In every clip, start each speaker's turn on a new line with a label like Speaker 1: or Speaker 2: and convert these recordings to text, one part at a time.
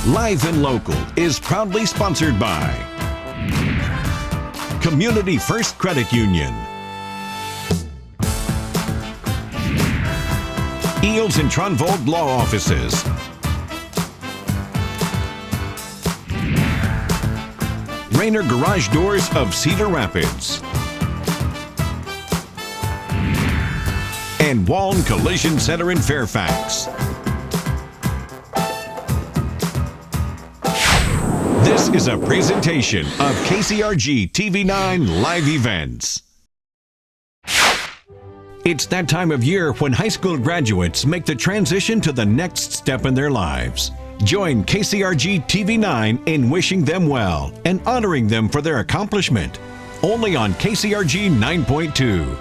Speaker 1: Live and Local is proudly sponsored by Community First Credit Union, Eels and Tronvold Law Offices, Rainer Garage Doors of Cedar Rapids, and Waln Collision Center in Fairfax. This is a presentation of KCRG TV9 Live Events. It's that time of year when high school graduates make the transition to the next step in their lives. Join KCRG TV9 in wishing them well and honoring them for their accomplishment. Only on KCRG 9.2.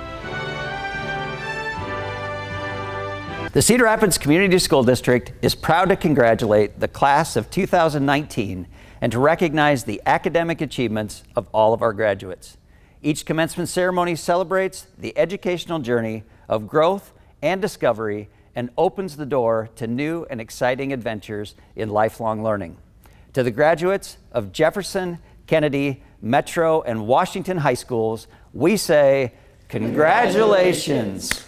Speaker 2: The Cedar Rapids Community School District is proud to congratulate the class of 2019 and to recognize the academic achievements of all of our graduates. Each commencement ceremony celebrates the educational journey of growth and discovery and opens the door to new and exciting adventures in lifelong learning. To the graduates of Jefferson, Kennedy, Metro, and Washington High Schools, we say, congratulations.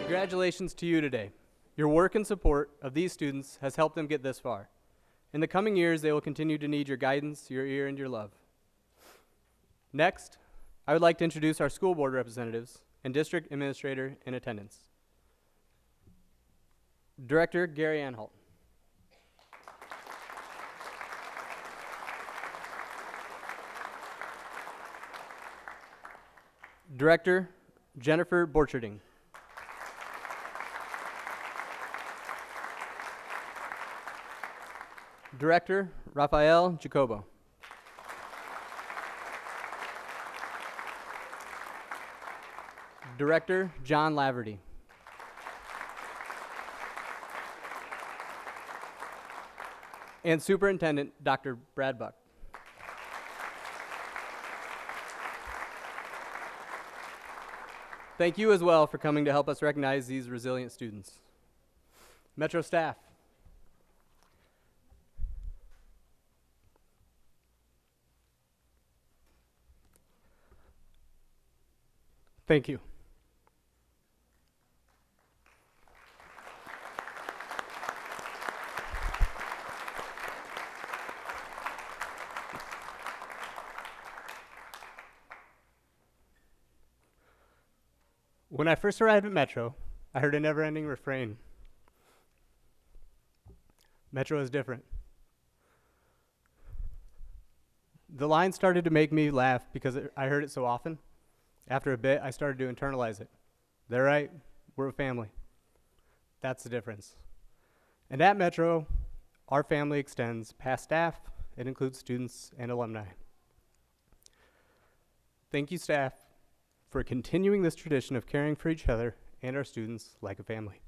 Speaker 3: Congratulations to you today. Your work and support of these students has helped them get this far. In the coming years, they will continue to need your guidance, your ear, and your love. Next, I would like to introduce our school board representatives and district administrator in attendance. Director Gary Anhalt. Director Jennifer Borcherding. Director Rafael Jacobo. Director John Laverty. And Superintendent Dr. Brad Buck. Thank you as well for coming to help us recognize these resilient students. Metro staff. Thank you. When I first arrived at Metro, I heard a never-ending refrain. Metro is different. The line started to make me laugh because I heard it so often. After a bit, I started to internalize it. They're right, we're a family. That's the difference. And at Metro, our family extends past staff. It includes students and alumni. Thank you, staff, for continuing this tradition of caring for each other and our students like a family.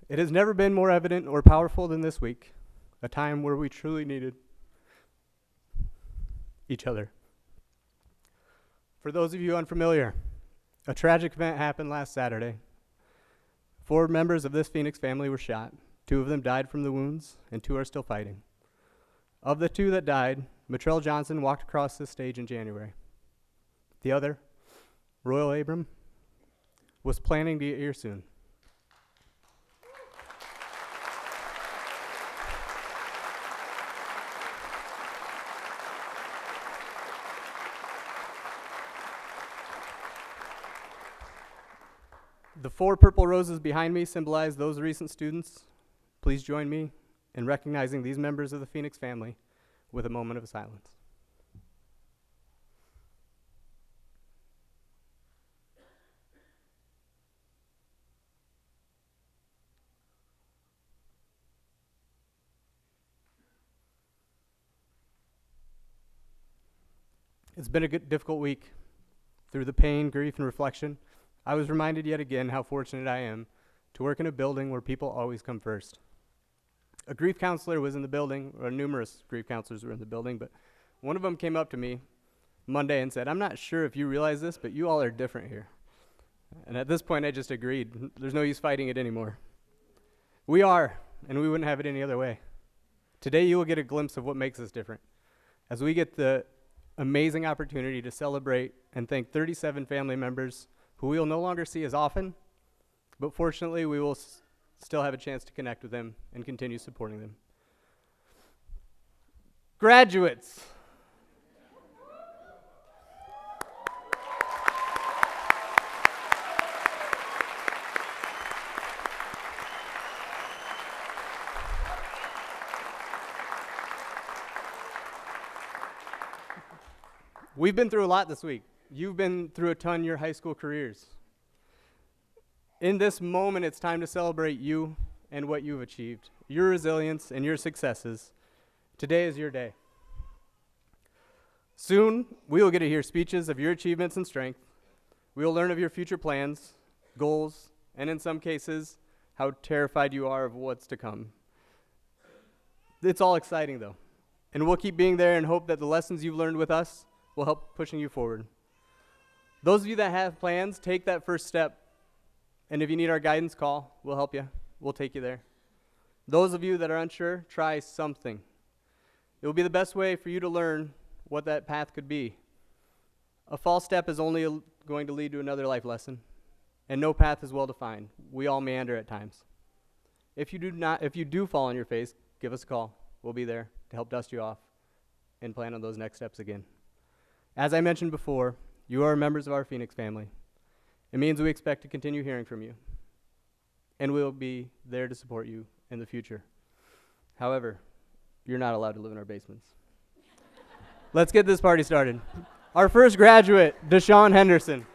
Speaker 3: It has never been more evident or powerful than this week, a time where we truly needed each other. For those of you unfamiliar, a tragic event happened last Saturday. 4 members of this Phoenix family were shot. 2 of them died from the wounds, and 2 are still fighting. Of the 2 that died, Matrell Johnson walked across this stage in January. The other, Royal Abram, was planning to get here soon. The 4 purple roses behind me symbolize those recent students. Please join me in recognizing these members of the Phoenix family with a moment of silence. It's been a difficult week. Through the pain, grief, and reflection, I was reminded yet again how fortunate I am to work in a building where people always come first. A grief counselor was in the building, or numerous grief counselors were in the building, but one of them came up to me Monday and said, "I'm not sure if you realize this, but you all are different here." And at this point, I just agreed. There's no use fighting it anymore. We are, and we wouldn't have it any other way. Today, you will get a glimpse of what makes us different, as we get the amazing opportunity to celebrate and thank 37 family members who we will no longer see as often, but fortunately, we will still have a chance to connect with them and continue supporting them. Graduates. We've been through a lot this week. You've been through a ton in your high school careers. In this moment, it's time to celebrate you and what you've achieved, your resilience and your successes. Today is your day. Soon, we will get to hear speeches of your achievements and strength. We will learn of your future plans, goals, and in some cases, how terrified you are of what's to come. It's all exciting, though, and we'll keep being there and hope that the lessons you've learned with us will help pushing you forward. Those of you that have plans, take that first step. And if you need our guidance, call. We'll help you. We'll take you there. Those of you that are unsure, try something. It will be the best way for you to learn what that path could be. A false step is only going to lead to another life lesson, and no path is well defined. We all meander at times. If you do fall on your face, give us a call. We'll be there to help dust you off and plan on those next steps again. As I mentioned before, you are members of our Phoenix family. It means we expect to continue hearing from you, and we'll be there to support you in the future. However, you're not allowed to live in our basements. Let's get this party started. Our first graduate, Deshaun Henderson.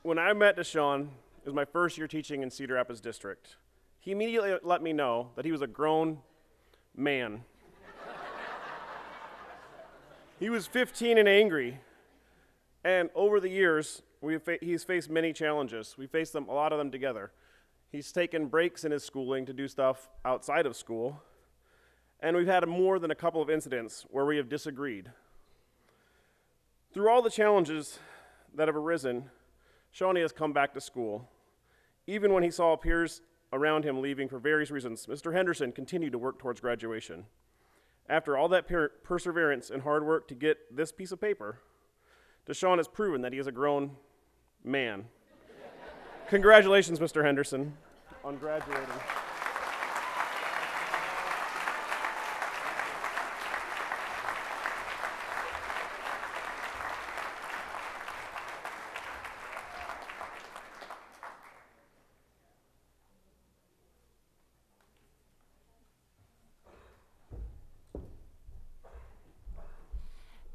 Speaker 4: When I met Deshaun, it was my first year teaching in Cedar Rapids District. He immediately let me know that he was a grown man. He was 15 and angry, and over the years, he's faced many challenges. We faced a lot of them together. He's taken breaks in his schooling to do stuff outside of school, and we've had more than a couple of incidents where we have disagreed. Through all the challenges that have arisen, Shawnee has come back to school. Even when he saw peers around him leaving for various reasons, Mr. Henderson continued to work towards graduation. After all that perseverance and hard work to get this piece of paper, Deshaun has proven that he is a grown man. Congratulations, Mr. Henderson, on graduating.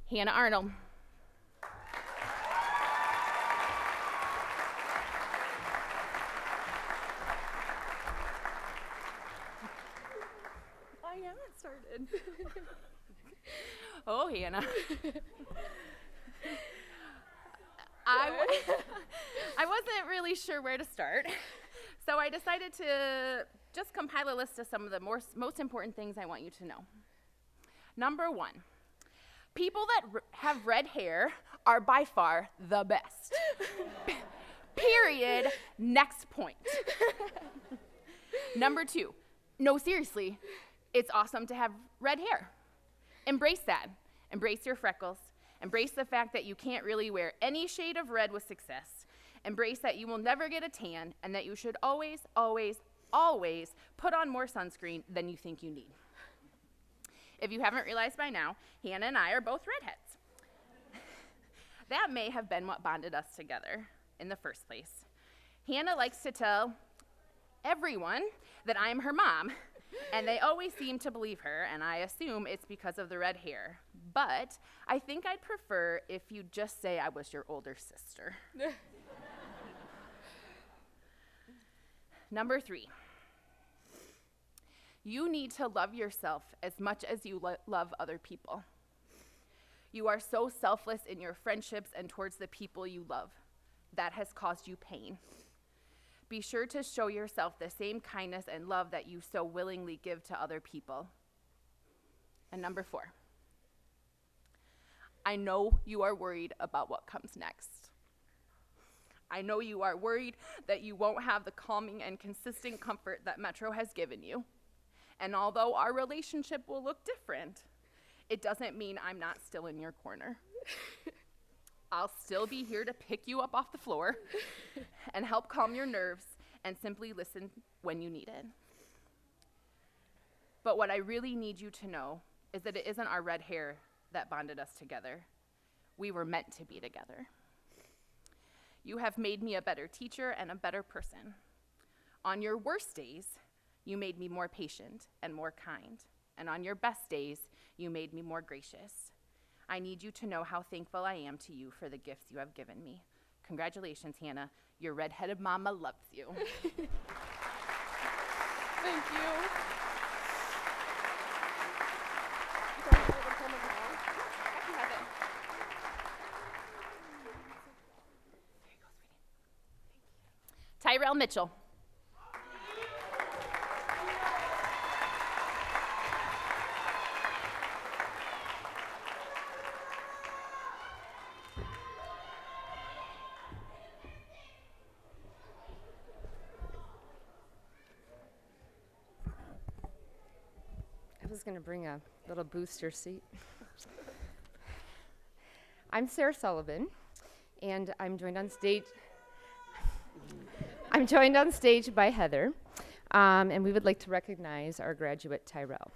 Speaker 5: Hannah Arnold. I haven't started. Oh, Hannah. I wasn't really sure where to start, so I decided to just compile a list of some of the most important things I want you to know. Number one. People that have red hair are by far the best. Period. Next point. Number two. No, seriously, it's awesome to have red hair. Embrace that. Embrace your freckles. Embrace the fact that you can't really wear any shade of red with success. Embrace that you will never get a tan and that you should always, always, always put on more sunscreen than you think you need. If you haven't realized by now, Hannah and I are both redheads. That may have been what bonded us together in the first place. Hannah likes to tell everyone that I'm her mom, And they always seem to believe her, and I assume it's because of the red hair. But I think I'd prefer if you just say I was your older sister. Number 3. You need to love yourself as much as you love other people. You are so selfless in your friendships and towards the people you love. That has caused you pain. Be sure to show yourself the same kindness and love that you so willingly give to other people. And number 4. I know you are worried about what comes next. I know you are worried that you won't have the calming and consistent comfort that Metro has given you. And although our relationship will look different, it doesn't mean I'm not still in your corner. I'll still be here to pick you up off the floor and help calm your nerves and simply listen when you need it. But what I really need you to know is that it isn't our red hair that bonded us together. We were meant to be together. You have made me a better teacher and a better person. On your worst days, you made me more patient and more kind. And on your best days, you made me more gracious. I need you to know how thankful I am to you for the gifts you have given me. Congratulations, Hannah. Your redheaded mama loves you.
Speaker 6: Thank you.
Speaker 5: Tyrell Mitchell.
Speaker 6: I was going to bring a little booster seat. I'm Sarah Sullivan, and I'm joined on stage by Heather, and we would like to recognize our graduate, Tyrell.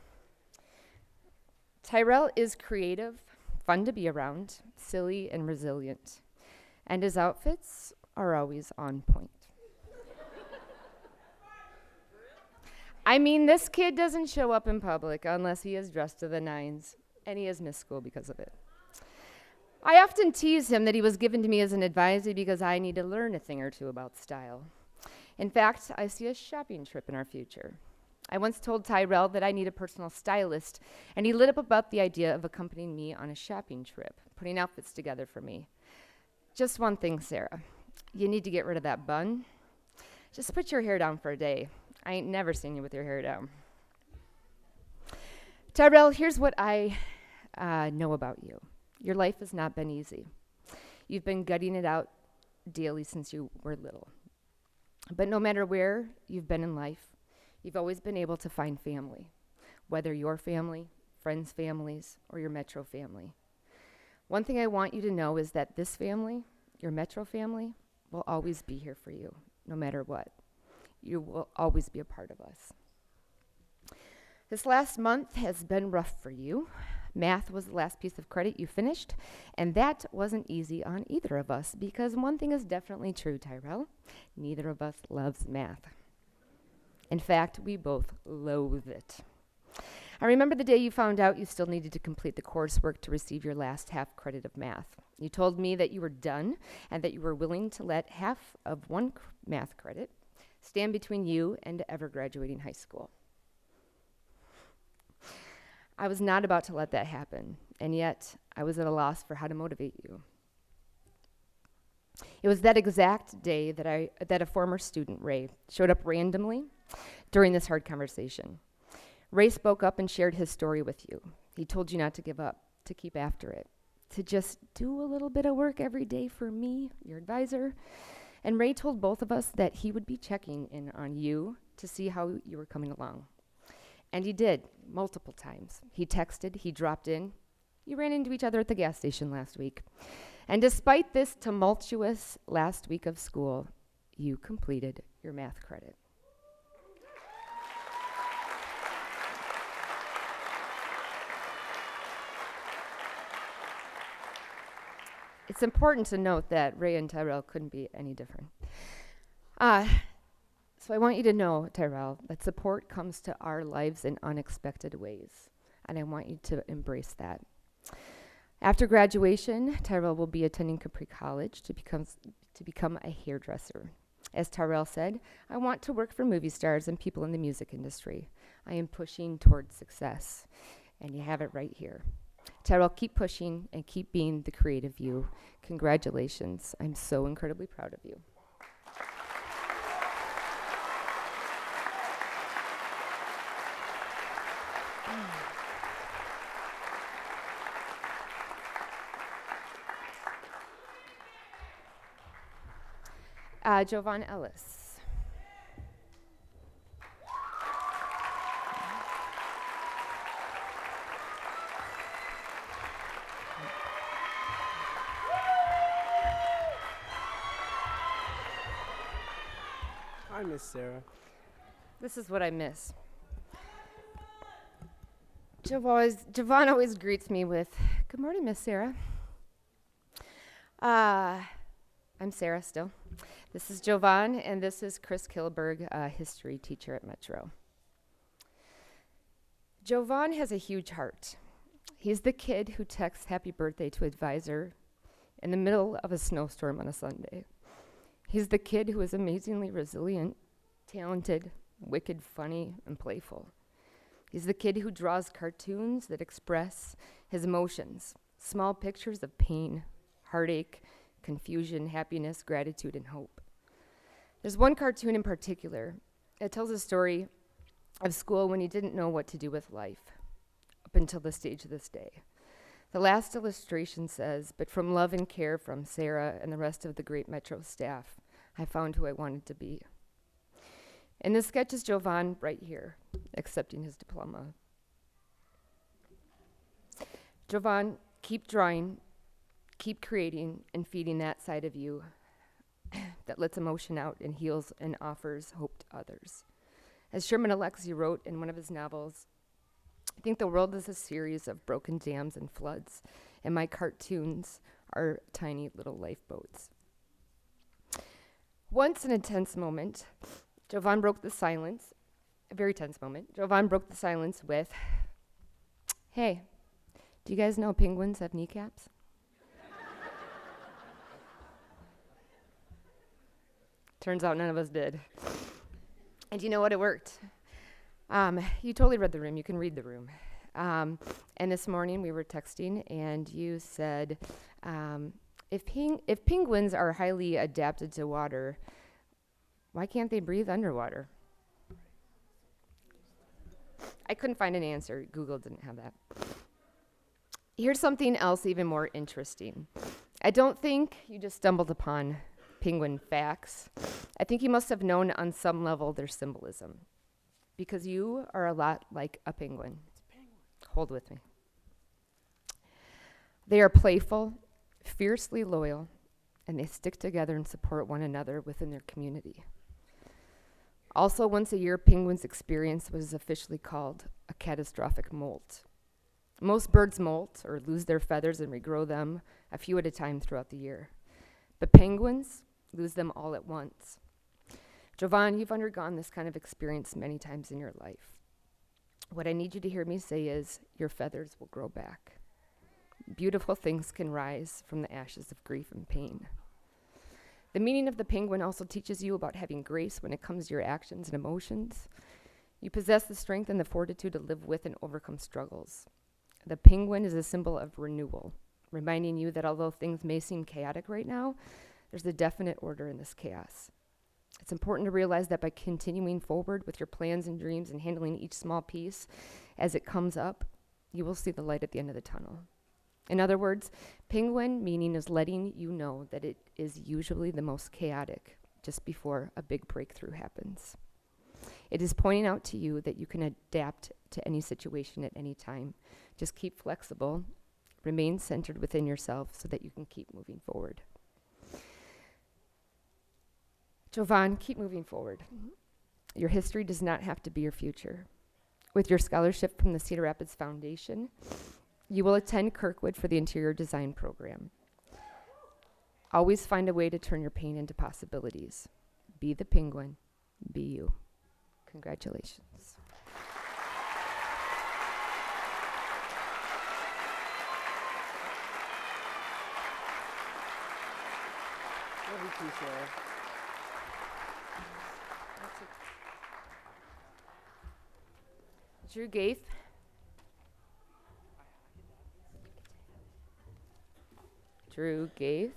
Speaker 6: Tyrell is creative, fun to be around, silly, and resilient, and his outfits are always on point. I mean, this kid doesn't show up in public unless he is dressed to the nines, and he has missed school because of it. I often tease him that he was given to me as an advisor because I need to learn a thing or two about style. In fact, I see a shopping trip in our future. I once told Tyrell that I need a personal stylist, and he lit up about the idea of accompanying me on a shopping trip, putting outfits together for me. Just one thing, Sarah. You need to get rid of that bun. Just put your hair down for a day. I ain't never seen you with your hair down. Tyrell, here's what I know about you. Your life has not been easy. You've been gutting it out daily since you were little. But no matter where you've been in life, you've always been able to find family, whether your family, friends' families, or your Metro family. One thing I want you to know is that this family, your Metro family, will always be here for you, no matter what. You will always be a part of us. This last month has been rough for you. Math was the last piece of credit you finished, and that wasn't easy on either of us, because one thing is definitely true, Tyrell. Neither of us loves math. In fact, we both loathe it. I remember the day you found out you still needed to complete the coursework to receive your last half credit of math. You told me that you were done and that you were willing to let half of one math credit stand between you and ever graduating high school. I was not about to let that happen, and yet I was at a loss for how to motivate you. It was that exact day that a former student, Ray, showed up randomly during this hard conversation. Ray spoke up and shared his story with you. He told you not to give up, to keep after it, to just do a little bit of work every day for me, your advisor. And Ray told both of us that he would be checking in on you to see how you were coming along. And he did, multiple times. He texted, he dropped in. You ran into each other at the gas station last week. And despite this tumultuous last week of school, you completed your math credit. It's important to note that Ray and Tyrell couldn't be any different. So I want you to know, Tyrell, that support comes to our lives in unexpected ways, and I want you to embrace that. After graduation, Tyrell will be attending Capri College to become a hairdresser. As Tyrell said, I want to work for movie stars and people in the music industry. I am pushing towards success, and you have it right here. Tyrell, keep pushing and keep being the creative you. Congratulations. I'm so incredibly proud of you. Jovan Ellis.
Speaker 3: Hi, Miss Sarah.
Speaker 6: This is what I miss. Jovan always greets me with, "Good morning, Miss Sarah." I'm Sarah still. This is Jovan, and this is Chris Kilberg, a history teacher at Metro. Jovan has a huge heart. He's the kid who texts happy birthday to advisor in the middle of a snowstorm on a Sunday. He's the kid who is amazingly resilient, talented, wicked, funny, and playful. He's the kid who draws cartoons that express his emotions, small pictures of pain, heartache, confusion, happiness, gratitude, and hope. There's one cartoon in particular. It tells a story of school when he didn't know what to do with life, up until the stage of this day. The last illustration says, "But from love and care from Sarah and the rest of the great Metro staff, I found who I wanted to be." And this sketch is Jovan right here, accepting his diploma. Jovan, keep drawing, keep creating, and feeding that side of you that lets emotion out and heals and offers hope to others. As Sherman Alexie wrote in one of his novels, I think the world is a series of broken dams and floods, and my cartoons are tiny little lifeboats. Once in a tense moment, Jovan broke the silence, a very tense moment. Jovan broke the silence with, "Hey, do you guys know penguins have kneecaps?" Turns out none of us did. And you know what? It worked. You totally read the room. You can read the room. And this morning we were texting, and you said, if penguins are highly adapted to water, why can't they breathe underwater? I couldn't find an answer. Google didn't have that. Here's something else even more interesting. I don't think you just stumbled upon penguin facts. I think you must have known on some level their symbolism, because you are a lot like a penguin. Hold with me. They are playful, fiercely loyal, and they stick together and support one another within their community. Also, once a year, penguins experience what is officially called a catastrophic molt. Most birds molt or lose their feathers and regrow them a few at a time throughout the year. But penguins lose them all at once. Jovan, you've undergone this kind of experience many times in your life. What I need you to hear me say is your feathers will grow back. Beautiful things can rise from the ashes of grief and pain. The meaning of the penguin also teaches you about having grace when it comes to your actions and emotions. You possess the strength and the fortitude to live with and overcome struggles. The penguin is a symbol of renewal, reminding you that although things may seem chaotic right now, there's a definite order in this chaos. It's important to realize that by continuing forward with your plans and dreams and handling each small piece as it comes up, you will see the light at the end of the tunnel. In other words, penguin meaning is letting you know that it is usually the most chaotic just before a big breakthrough happens. It is pointing out to you that you can adapt to any situation at any time. Just keep flexible, remain centered within yourself so that you can keep moving forward. Jovan, keep moving forward. Your history does not have to be your future. With your scholarship from the Cedar Rapids Foundation, you will attend Kirkwood for the interior design program. Always find a way to turn your pain into possibilities. Be the penguin be you. Congratulations. Drew Gaith. Drew Gaith.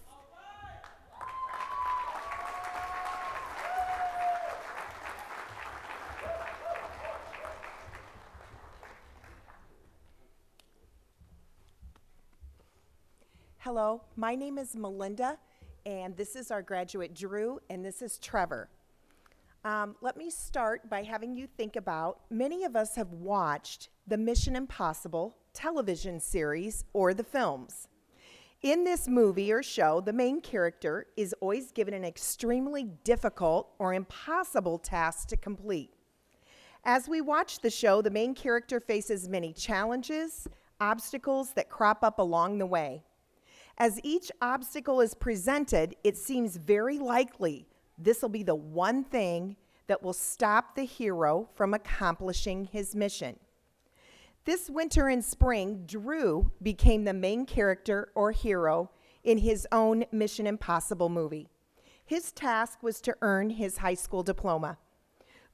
Speaker 7: Hello, my name is Melinda, and this is our graduate Drew, and this is Trevor. Let me start by having you think about, many of us have watched the Mission Impossible television series or the films. In this movie or show, the main character is always given an extremely difficult or impossible task to complete. As we watch the show, the main character faces many challenges, obstacles that crop up along the way. As each obstacle is presented, it seems very likely this will be the one thing that will stop the hero from accomplishing his mission. This winter and spring, Drew became the main character or hero in his own Mission Impossible movie. His task was to earn his high school diploma.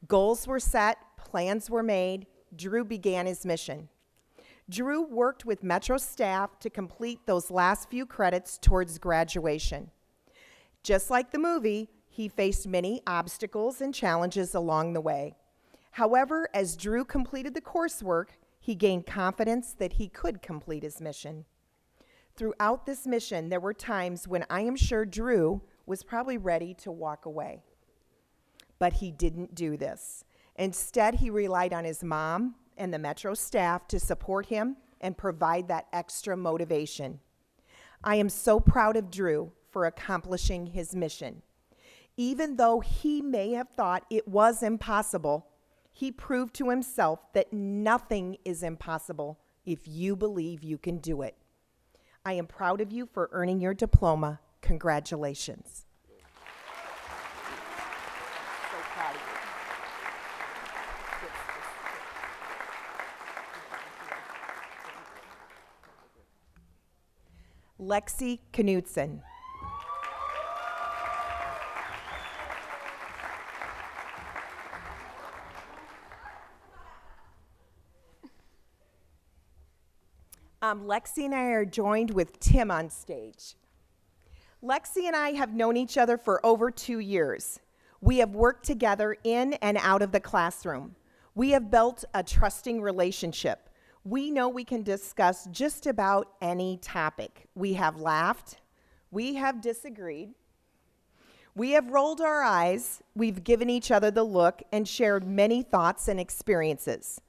Speaker 7: Goals were set, plans were made. Drew began his mission. Drew worked with Metro staff to complete those last few credits towards graduation. Just like the movie, he faced many obstacles and challenges along the way. However, as Drew completed the coursework, he gained confidence that he could complete his mission. Throughout this mission, there were times when I am sure Drew was probably ready to walk away. But he didn't do this. Instead, he relied on his mom and the Metro staff to support him and provide that extra motivation. I am so proud of Drew for accomplishing his mission. Even though he may have thought it was impossible, he proved to himself that nothing is impossible if you believe you can do it. I am proud of you for earning your diploma. Congratulations. So proud of you. Lexi Knudsen. Lexi and I are joined with Tim on stage. Lexi and I have known each other for over 2 years. We have worked together in and out of the classroom. We have built a trusting relationship. We know we can discuss just about any topic. We have laughed. We have disagreed. We have rolled our eyes. We've given each other the look and shared many thoughts and experiences.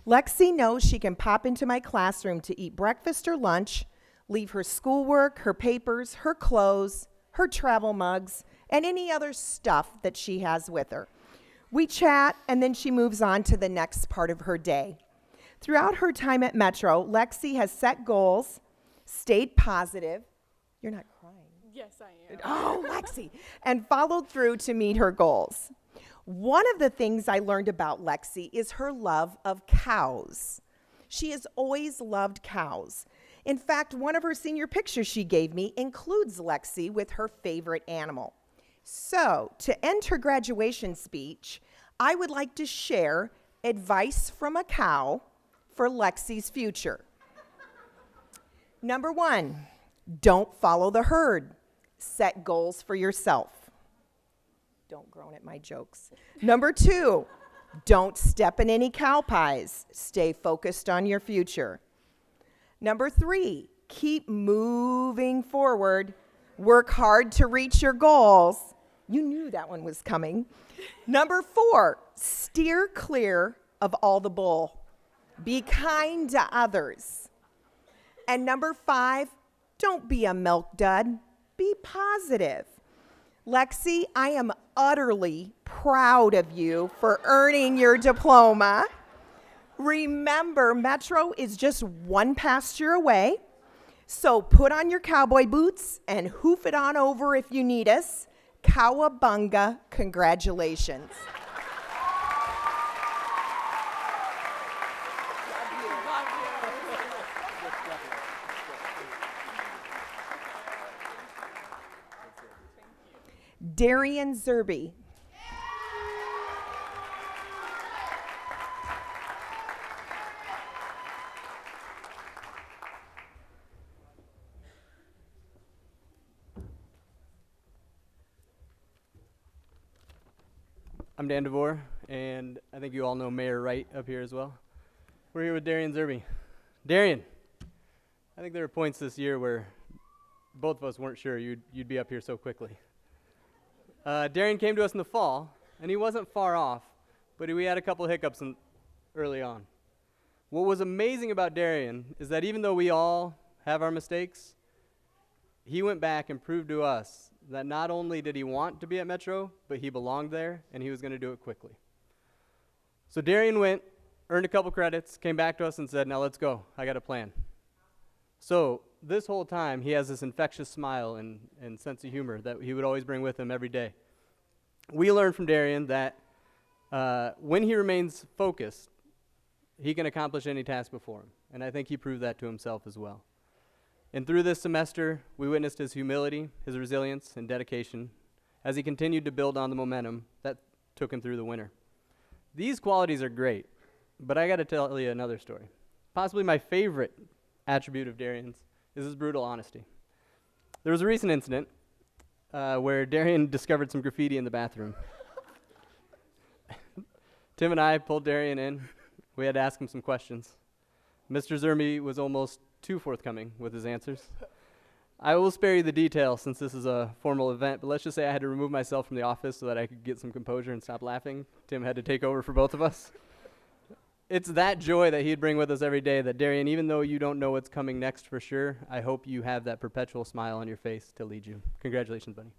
Speaker 7: Lexi knows she can pop into my classroom to eat breakfast or lunch, leave her schoolwork, her papers, her clothes, her travel mugs, and any other stuff that she has with her. We chat, and then she moves on to the next part of her day. Throughout her time at Metro, Lexi has set goals, stayed positive. You're not crying.
Speaker 8: Yes, I am.
Speaker 7: Oh, Lexi. And followed through to meet her goals. One of the things I learned about Lexi is her love of cows. She has always loved cows. In fact, one of her senior pictures she gave me includes Lexi with her favorite animal. So, to end her graduation speech, I would like to share advice from a cow for Lexi's future. Number 1, don't follow the herd. Set goals for yourself. Don't groan at my jokes. Number 2, don't step in any cow pies. Stay focused on your future. Number 3, keep moving forward. Work hard to reach your goals. You knew that one was coming. Number 4, steer clear of all the bull. Be kind to others. And number 5, don't be a milk dud. Be positive. Lexi, I am utterly proud of you for earning your diploma. Remember, Metro is just one pasture away, so put on your cowboy boots and hoof it on over if you need us. Cowabunga, congratulations. Darian Zerby.
Speaker 3: I'm Dan DeVore, and I think you all know Mayor Wright up here as well. We're here with Darian Zerby. Darian, I think there were points this year where both of us weren't sure you'd be up here so quickly. Darian came to us in the fall, and he wasn't far off, but we had a couple hiccups early on. What was amazing about Darian is that even though we all have our mistakes, he went back and proved to us that not only did he want to be at Metro, but he belonged there, and he was going to do it quickly. So Darian went, earned a couple credits, came back to us and said, now let's go. I got a plan. So this whole time, he has this infectious smile and sense of humor that he would always bring with him every day. We learned from Darian that when he remains focused, he can accomplish any task before him. And I think he proved that to himself as well. And through this semester, we witnessed his humility, his resilience, and dedication as he continued to build on the momentum that took him through the winter. These qualities are great, but I got to tell you another story. Possibly my favorite attribute of Darian's is his brutal honesty. There was a recent incident where Darian discovered some graffiti in the bathroom. Tim and I pulled Darian in. We had to ask him some questions. Mr. Zerby was almost too forthcoming with his answers. I will spare you the details since this is a formal event, but let's just say I had to remove myself from the office so that I could get some composure and stop laughing. Tim had to take over for both of us. It's that joy that he'd bring with us every day that, Darian, even though you don't know what's coming next for sure, I hope you have that perpetual smile on your face to lead you. Congratulations, buddy.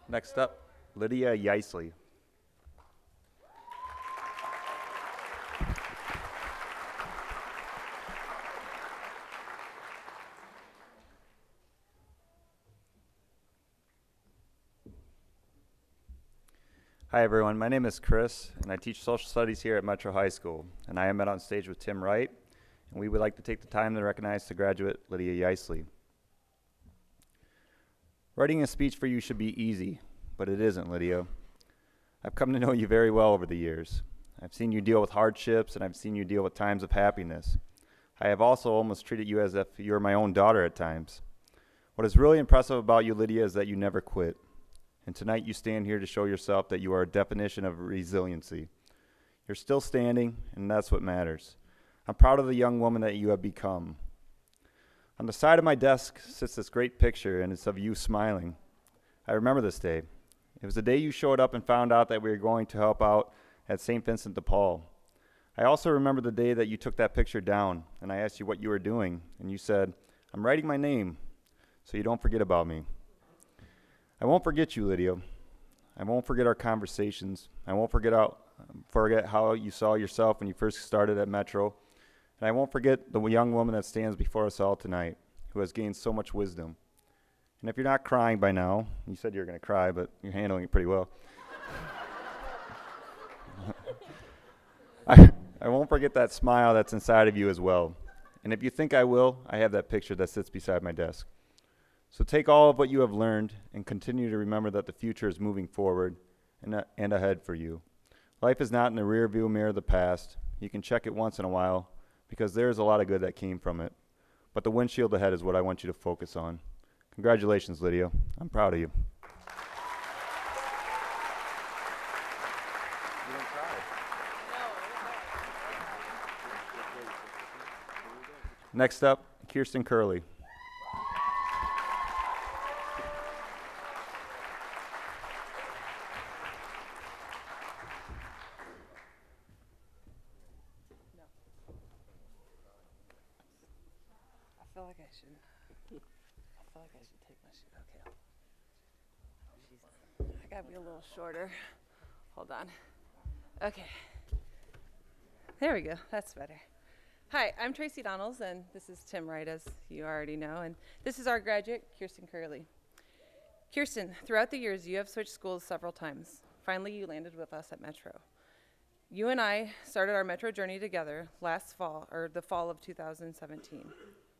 Speaker 8: Next up, Lydia Yeisley. Hi everyone, my name is Chris, and I teach social studies here at Metro High School, and I am met on stage with Tim Wright, and we would like to take the time to recognize the graduate Lydia Yeisley. Writing a speech for you should be easy, but it isn't, Lydia. I've come to know you very well over the years. I've seen you deal with hardships, and I've seen you deal with times of happiness. I have also almost treated you as if you were my own daughter at times. What is really impressive about you, Lydia, is that you never quit. And tonight you stand here to show yourself that you are a definition of resiliency. You're still standing, and that's what matters. I'm proud of the young woman that you have become. On the side of my desk sits this great picture, and it's of you smiling. I remember this day. It was the day you showed up and found out that we were going to help out at St. Vincent de Paul. I also remember the day that you took that picture down, and I asked you what you were doing, and you said, "I'm writing my name, so you don't forget about me." I won't forget you, Lydia. I won't forget our conversations. I won't forget how you saw yourself when you first started at Metro. And I won't forget the young woman that stands before us all tonight, who has gained so much wisdom. And if you're not crying by now, you said you were going to cry, but you're handling it pretty well. I won't forget that smile that's inside of you as well. And if you think I will, I have that picture that sits beside my desk. So take all of what you have learned and continue to remember that the future is moving forward and ahead for you. Life is not in the rear view mirror of the past. You can check it once in a while because there is a lot of good that came from it. But the windshield ahead is what I want you to focus on. Congratulations, Lydia. I'm proud of you. Next up, Kirsten Curley.
Speaker 9: I should take my shoe. Okay. I gotta be a little shorter. Hold on. Okay. There we go. That's better. Hi, I'm Tracy Donalds, and this is Tim Wright, as you already know, and this is our graduate, Kirsten Curley. Kirsten, throughout the years, you have switched schools several times. Finally, you landed with us at Metro. You and I started our Metro journey together last fall, or the fall of 2017.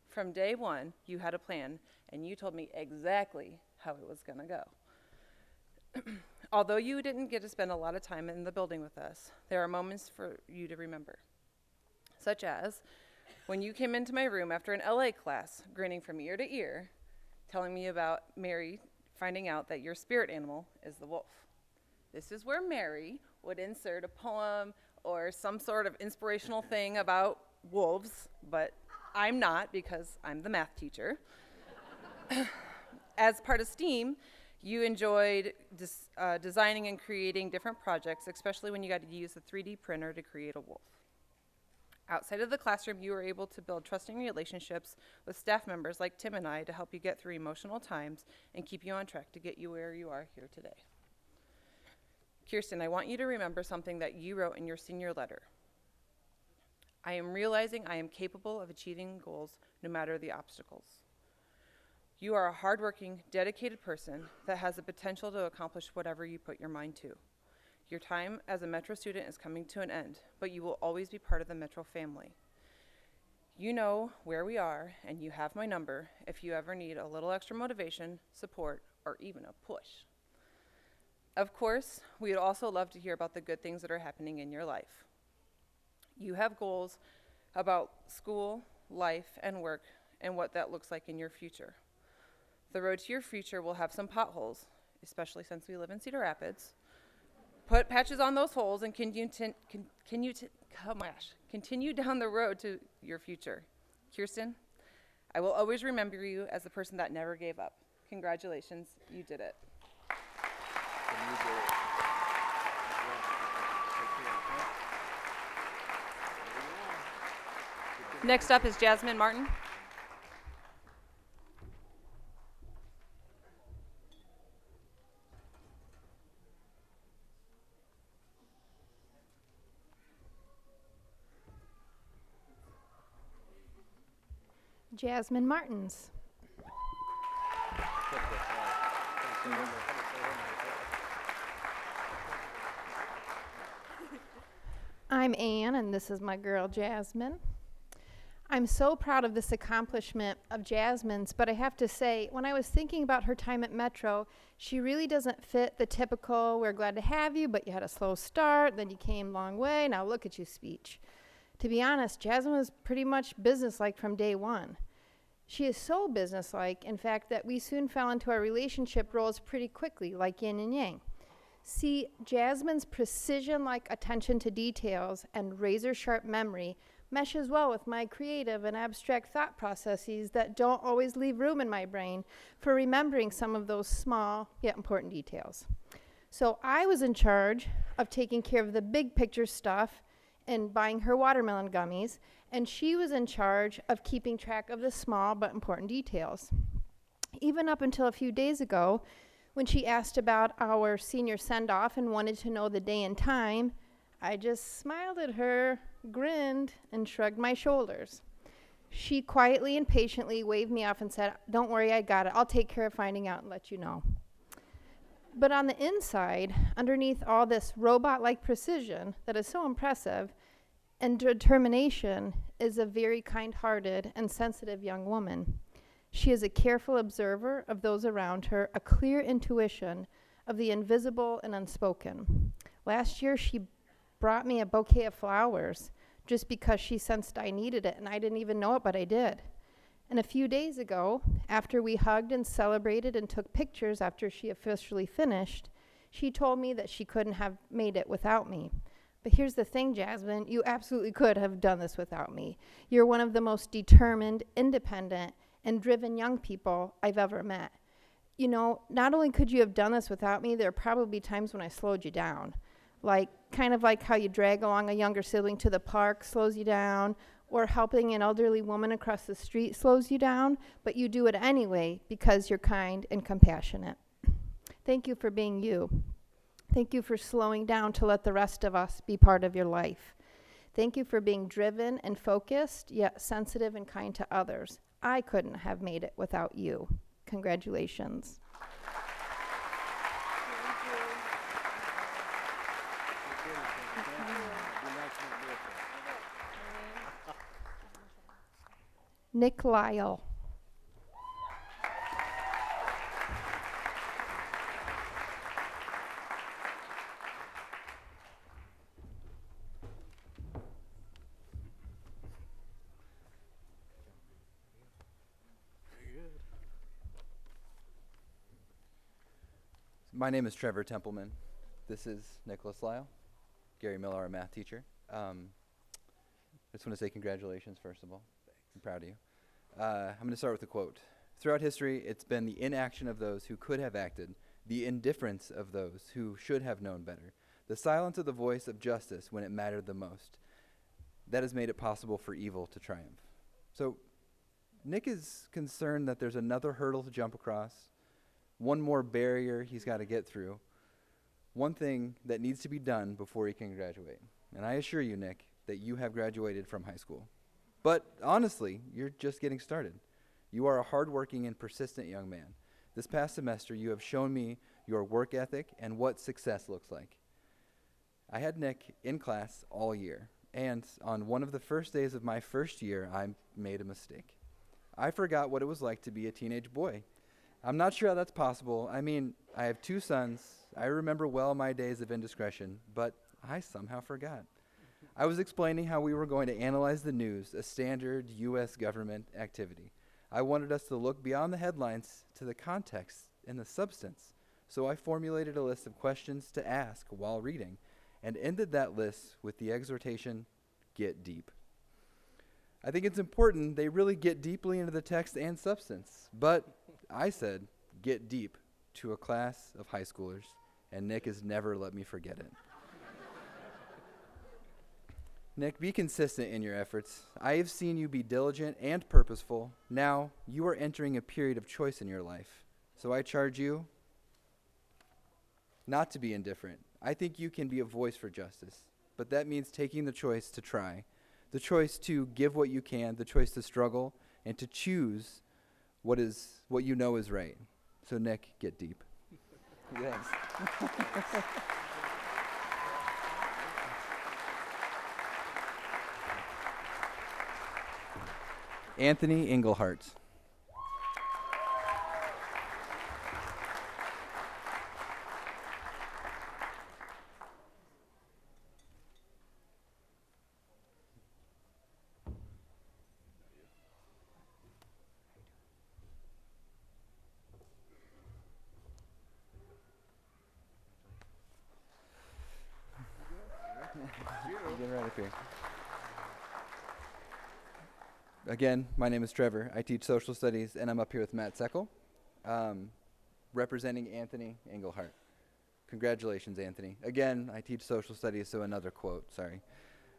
Speaker 9: From day one, you had a plan, and you told me exactly how it was gonna go. Although you didn't get to spend a lot of time in the building with us, there are moments for you to remember. Such as when you came into my room after an LA class, grinning from ear to ear, telling me about Mary finding out that your spirit animal is the wolf. This is where Mary would insert a poem or some sort of inspirational thing about wolves, but I'm not because I'm the math teacher. As part of STEAM, you enjoyed designing and creating different projects, especially when you got to use the 3D printer to create a wolf. Outside of the classroom, you were able to build trusting relationships with staff members like Tim and I to help you get through emotional times and keep you on track to get you where you are here today. Kirsten, I want you to remember something that you wrote in your senior letter. I am realizing I am capable of achieving goals no matter the obstacles. You are a hardworking, dedicated person that has the potential to accomplish whatever you put your mind to. Your time as a Metro student is coming to an end, but you will always be part of the Metro family. You know where we are, and you have my number if you ever need a little extra motivation, support, or even a push. Of course, we would also love to hear about the good things that are happening in your life. You have goals about school, life, and work, and what that looks like in your future. The road to your future will have some potholes, especially since we live in Cedar Rapids. Put patches on those holes and continue down the road to your future. Kirsten, I will always remember you as the person that never gave up. Congratulations, you did it. Next up is Jasmine Martin.
Speaker 10: Jasmine Martins. I'm Anne, and this is my girl Jasmine. I'm so proud of this accomplishment of Jasmine's, but I have to say, when I was thinking about her time at Metro, she really doesn't fit the typical, we're glad to have you, but you had a slow start, then you came a long way, now look at you speech. To be honest, Jasmine was pretty much businesslike from day one. She is so businesslike, in fact, that we soon fell into our relationship roles pretty quickly, like yin and yang. See, Jasmine's precision-like attention to details and razor-sharp memory meshes well with my creative and abstract thought processes that don't always leave room in my brain for remembering some of those small yet important details. So I was in charge of taking care of the big picture stuff and buying her watermelon gummies, and she was in charge of keeping track of the small but important details. Even up until a few days ago, when she asked about our senior send-off and wanted to know the day and time, I just smiled at her, grinned, and shrugged my shoulders. She quietly and patiently waved me off and said, "Don't worry, I got it. I'll take care of finding out and let you know." But on the inside, underneath all this robot-like precision that is so impressive and determination, is a very kind-hearted and sensitive young woman. She is a careful observer of those around her, a clear intuition of the invisible and unspoken. Last year, she brought me a bouquet of flowers just because she sensed I needed it, and I didn't even know it, but I did. And a few days ago, after we hugged and celebrated and took pictures after she officially finished, she told me that she couldn't have made it without me. But here's the thing, Jasmine, you absolutely could have done this without me. You're one of the most determined, independent, and driven young people I've ever met. You know, not only could you have done this without me, there are probably times when I slowed you down. Kind of like how you drag along a younger sibling to the park slows you down, or helping an elderly woman across the street slows you down, but you do it anyway because you're kind and compassionate. Thank you for being you. Thank you for slowing down to let the rest of us be part of your life. Thank you for being driven and focused, yet sensitive and kind to others. I couldn't have made it without you. Congratulations. Nick Lyle.
Speaker 11: My name is Trevor Templeman. This is Nicholas Lyle, Gary Miller, our math teacher. I just want to say congratulations, first of all. I'm proud of you. I'm going to start with a quote. Throughout history, it's been the inaction of those who could have acted, the indifference of those who should have known better, the silence of the voice of justice when it mattered the most, that has made it possible for evil to triumph. So Nick is concerned that there's another hurdle to jump across, one more barrier he's got to get through, one thing that needs to be done before he can graduate. And I assure you, Nick, that you have graduated from high school. But honestly, you're just getting started. You are a hardworking and persistent young man. This past semester, you have shown me your work ethic and what success looks like. I had Nick in class all year, and on one of the first days of my first year, I made a mistake. I forgot what it was like to be a teenage boy. I'm not sure how that's possible. I mean, I have 2 sons. I remember well my days of indiscretion, but I somehow forgot. I was explaining how we were going to analyze the news, a standard U.S. government activity. I wanted us to look beyond the headlines to the context and the substance. So I formulated a list of questions to ask while reading and ended that list with the exhortation, get deep. I think it's important they really get deeply into the text and substance. But I said, get deep to a class of high schoolers, and Nick has never let me forget it. Nick, be consistent in your efforts. I have seen you be diligent and purposeful. Now, you are entering a period of choice in your life. So I charge you not to be indifferent. I think you can be a voice for justice, but that means taking the choice to try, the choice to give what you can, the choice to struggle, and to choose what you know is right. So Nick, get deep. Thanks. Anthony Englehart. Get right up here. Again, my name is Trevor. I teach social studies, and I'm up here with Matt Seckel, representing Anthony Englehart. Congratulations, Anthony. Again, I teach social studies, so another quote, sorry.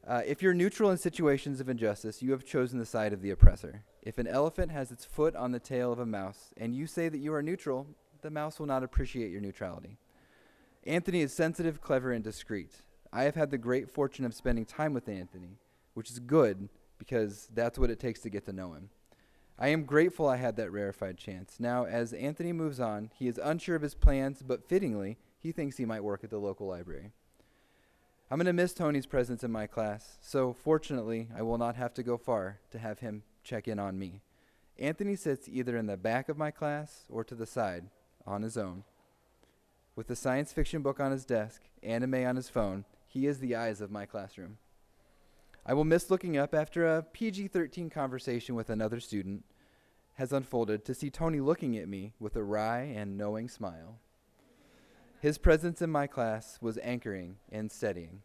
Speaker 11: If you're neutral in situations of injustice, you have chosen the side of the oppressor. If an elephant has its foot on the tail of a mouse, and you say that you are neutral, the mouse will not appreciate your neutrality. Anthony is sensitive, clever, and discreet. I have had the great fortune of spending time with Anthony, which is good, because that's what it takes to get to know him. I am grateful I had that rarefied chance. Now, as Anthony moves on, he is unsure of his plans, but fittingly, he thinks he might work at the local library. I'm going to miss Tony's presence in my class, so fortunately, I will not have to go far to have him check in on me. Anthony sits either in the back of my class or to the side, on his own. With a science fiction book on his desk, anime on his phone, he is the eyes of my classroom. I will miss looking up after a PG-13 conversation with another student has unfolded to see Tony looking at me with a wry and knowing smile. His presence in my class was anchoring and steadying.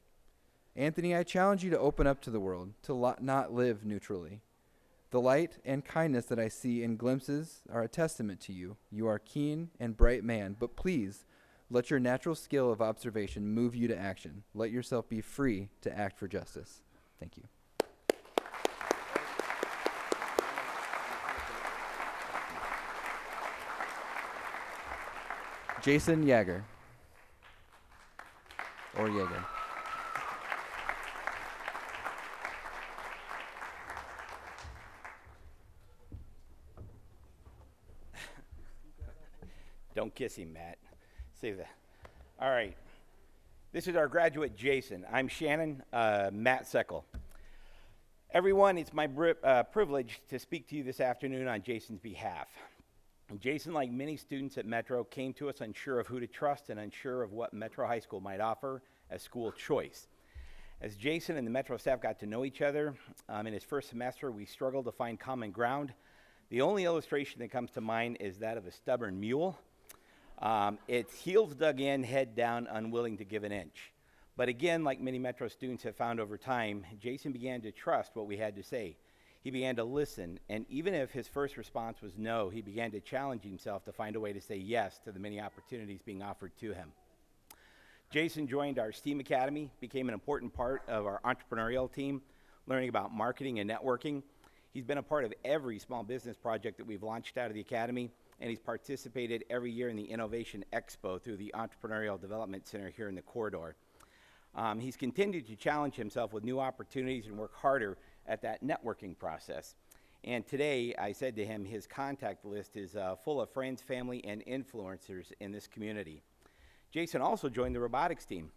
Speaker 11: Anthony, I challenge you to open up to the world, to not live neutrally. The light and kindness that I see in glimpses are a testament to you. You are a keen and bright man, but please let your natural skill of observation move you to action. Let yourself be free to act for justice. Thank you. Jason Yeager. Or Yeager.
Speaker 12: Don't kiss him, Matt. Save that. All right. This is our graduate, Jason. I'm Shannon, Matt Seckel. Everyone, it's my privilege to speak to you this afternoon on Jason's behalf. Jason, like many students at Metro, came to us unsure of who to trust and unsure of what Metro High School might offer as school choice. As Jason and the Metro staff got to know each other in his first semester, we struggled to find common ground. The only illustration that comes to mind is that of a stubborn mule. Its heels dug in, head down, unwilling to give an inch. But again, like many Metro students have found over time, Jason began to trust what we had to say. He began to listen, and even if his first response was no, he began to challenge himself to find a way to say yes to the many opportunities being offered to him. Jason joined our STEAM Academy, became an important part of our entrepreneurial team, learning about marketing and networking. He's been a part of every small business project that we've launched out of the Academy, and he's participated every year in the Innovation Expo through the Entrepreneurial Development Center here in the corridor. He's continued to challenge himself with new opportunities and work harder at that networking process. And today, I said to him, his contact list is full of friends, family, and influencers in this community. Jason also joined the robotics team.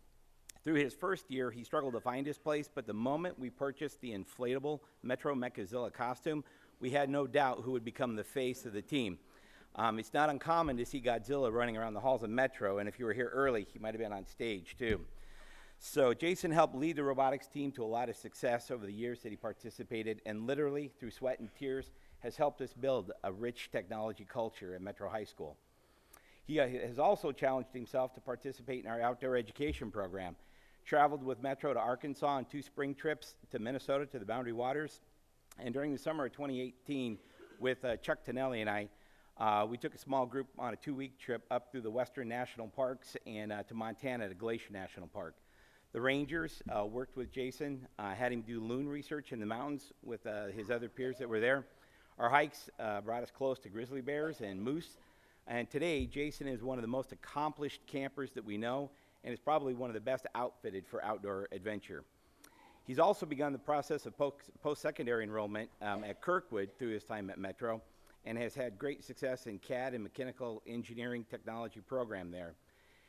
Speaker 12: Through his first year, he struggled to find his place, but the moment we purchased the inflatable Metro Mechazilla costume, we had no doubt who would become the face of the team. It's not uncommon to see Godzilla running around the halls of Metro, and if you were here early, he might have been on stage too. So Jason helped lead the robotics team to a lot of success over the years that he participated, and literally, through sweat and tears, has helped us build a rich technology culture at Metro High School. He has also challenged himself to participate in our outdoor education program, traveled with Metro to Arkansas on 2 spring trips to Minnesota to the Boundary Waters, and during the summer of 2018, with Chuck Tonelli and I, we took a small group on a 2-week trip up through the Western National Parks and to Montana to Glacier National Park. The Rangers worked with Jason, had him do loon research in the mountains with his other peers that were there. Our hikes brought us close to grizzly bears and moose. And today, Jason is one of the most accomplished campers that we know, and is probably one of the best outfitted for outdoor adventure. He's also begun the process of post-secondary enrollment at Kirkwood through his time at Metro, and has had great success in CAD and mechanical engineering technology program there.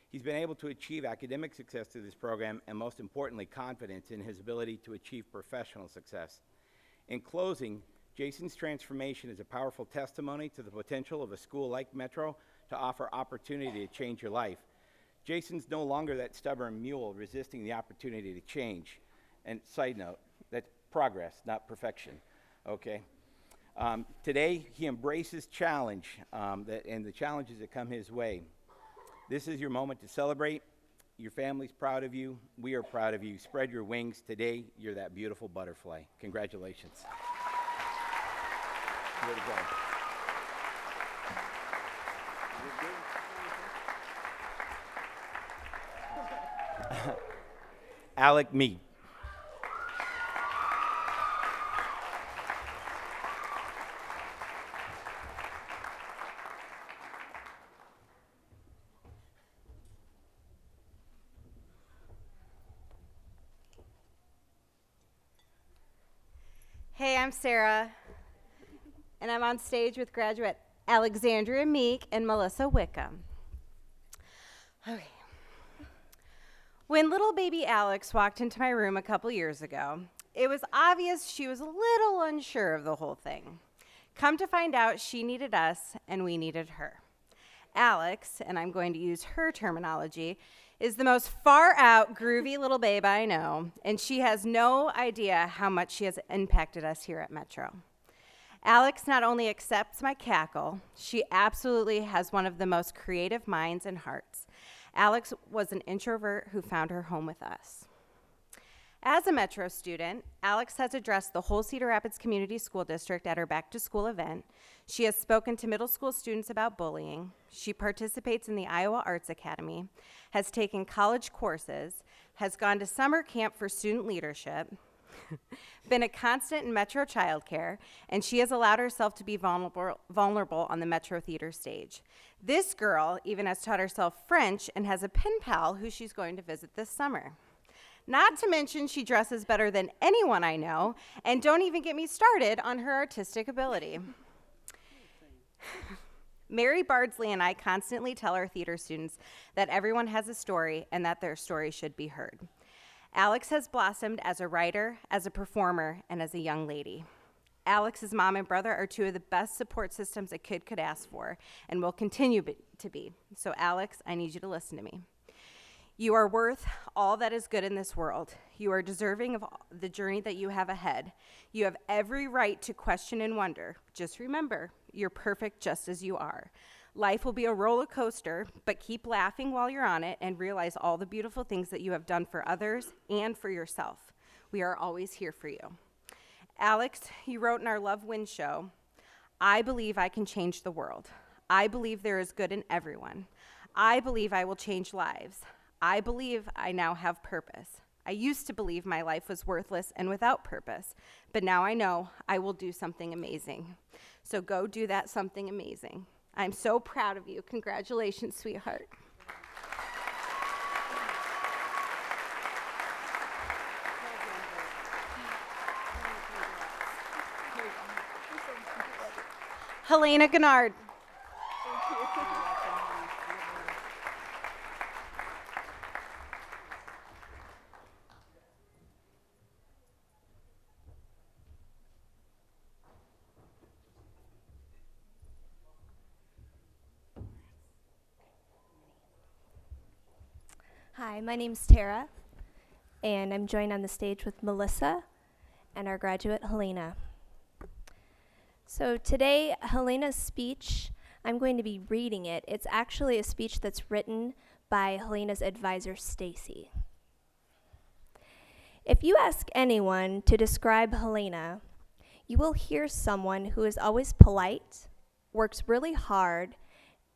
Speaker 12: He's been able to achieve academic success through this program, and most importantly, confidence in his ability to achieve professional success. In closing, Jason's transformation is a powerful testimony to the potential of a school like Metro to offer opportunity to change your life. Jason's no longer that stubborn mule resisting the opportunity to change. And side note, that's progress, not perfection, okay? Today, he embraces challenge and the challenges that come his way. This is your moment to celebrate. Your family's proud of you. We are proud of you. Spread your wings. Today, you're that beautiful butterfly. Congratulations. Way to go. Alec Mead.
Speaker 13: Hey, I'm Sarah, and I'm on stage with graduate Alexandria Meek and Melissa Wickham. Okay. When little baby Alex walked into my room a couple years ago, it was obvious she was a little unsure of the whole thing. Come to find out, she needed us and we needed her. Alex, and I'm going to use her terminology, is the most far out, groovy little babe I know, and she has no idea how much she has impacted us here at Metro. Alex not only accepts my cackle, she absolutely has one of the most creative minds and hearts. Alex was an introvert who found her home with us. As a Metro student, Alex has addressed the whole Cedar Rapids Community School District at her back-to-school event. She has spoken to middle school students about bullying. She participates in the Iowa Arts Academy, has taken college courses, has gone to summer camp for student leadership, been a constant in Metro childcare, and she has allowed herself to be vulnerable on the Metro theater stage. This girl even has taught herself French and has a pen pal who she's going to visit this summer. Not to mention she dresses better than anyone I know, and don't even get me started on her artistic ability. Mary Bardsley and I constantly tell our theater students that everyone has a story and that their story should be heard. Alex has blossomed as a writer, as a performer, and as a young lady. Alex's mom and brother are two of the best support systems a kid could ask for and will continue to be. So Alex, I need you to listen to me. You are worth all that is good in this world. You are deserving of the journey that you have ahead. You have every right to question and wonder. Just remember, you're perfect just as you are. Life will be a roller coaster, but keep laughing while you're on it and realize all the beautiful things that you have done for others and for yourself. We are always here for you. Alex, you wrote in our Love Wins show, I believe I can change the world. I believe there is good in everyone. I believe I will change lives. I believe I now have purpose. I used to believe my life was worthless and without purpose, but now I know I will do something amazing. So go do that something amazing. I'm so proud of you. Congratulations, sweetheart. Helena Gennard.
Speaker 14: Hi, my name's Tara, and I'm joined on the stage with Melissa and our graduate, Helena. So today, Helena's speech, I'm going to be reading it. It's actually a speech that's written by Helena's advisor, Stacy. If you ask anyone to describe Helena, you will hear someone who is always polite, works really hard,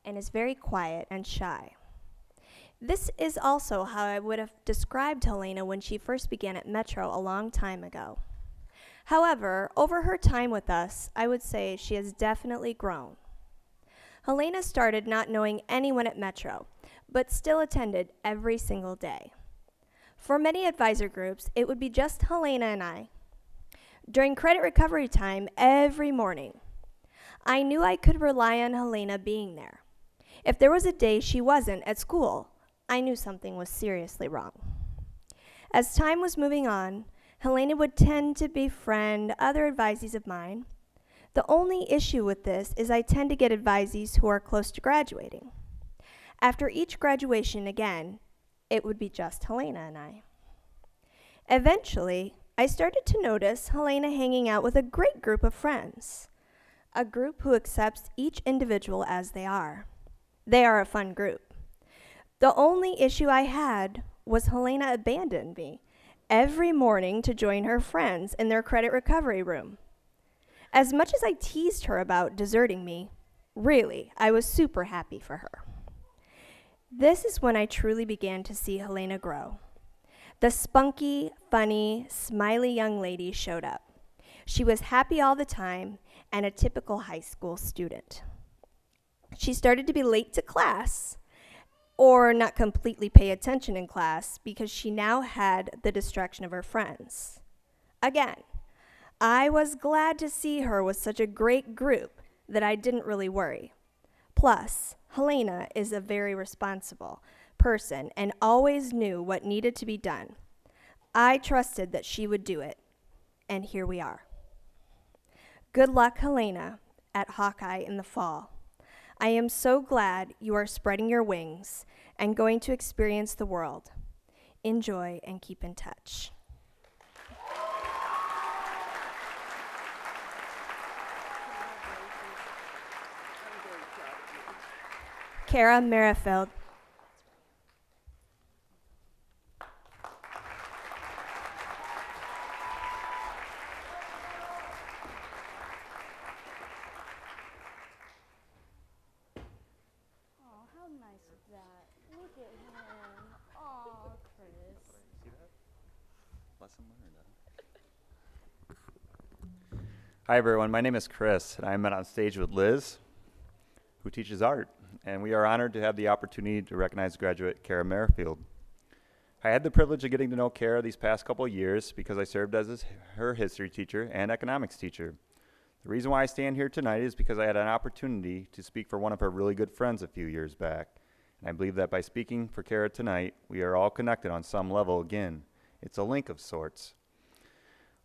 Speaker 14: and is very quiet and shy. This is also how I would have described Helena when she first began at Metro a long time ago. However, over her time with us, I would say she has definitely grown. Helena started not knowing anyone at Metro, but still attended every single day. For many advisor groups, it would be just Helena and I. During credit recovery time every morning, I knew I could rely on Helena being there. If there was a day she wasn't at school, I knew something was seriously wrong. As time was moving on, Helena would tend to befriend other advisees of mine. The only issue with this is I tend to get advisees who are close to graduating. After each graduation again, it would be just Helena and I. Eventually, I started to notice Helena hanging out with a great group of friends, a group who accepts each individual as they are. They are a fun group. The only issue I had was Helena abandoned me every morning to join her friends in their credit recovery room. As much as I teased her about deserting me, really, I was super happy for her. This is when I truly began to see Helena grow. The spunky, funny, smiley young lady showed up. She was happy all the time and a typical high school student. She started to be late to class, or not completely pay attention in class because she now had the distraction of her friends. Again, I was glad to see her with such a great group that I didn't really worry. Plus, Helena is a very responsible person and always knew what needed to be done. I trusted that she would do it, and here we are. Good luck, Helena, at Hawkeye in the fall. I am so glad you are spreading your wings and going to experience the world. Enjoy and keep in touch. Kara Merrifield.
Speaker 8: Hi everyone, my name is Chris, and I'm on stage with Liz, who teaches art, and we are honored to have the opportunity to recognize graduate Kara Merrifield. I had the privilege of getting to know Kara these past couple of years because I served as her history teacher and economics teacher. The reason why I stand here tonight is because I had an opportunity to speak for one of her really good friends a few years back. And I believe that by speaking for Kara tonight, we are all connected on some level again. It's a link of sorts.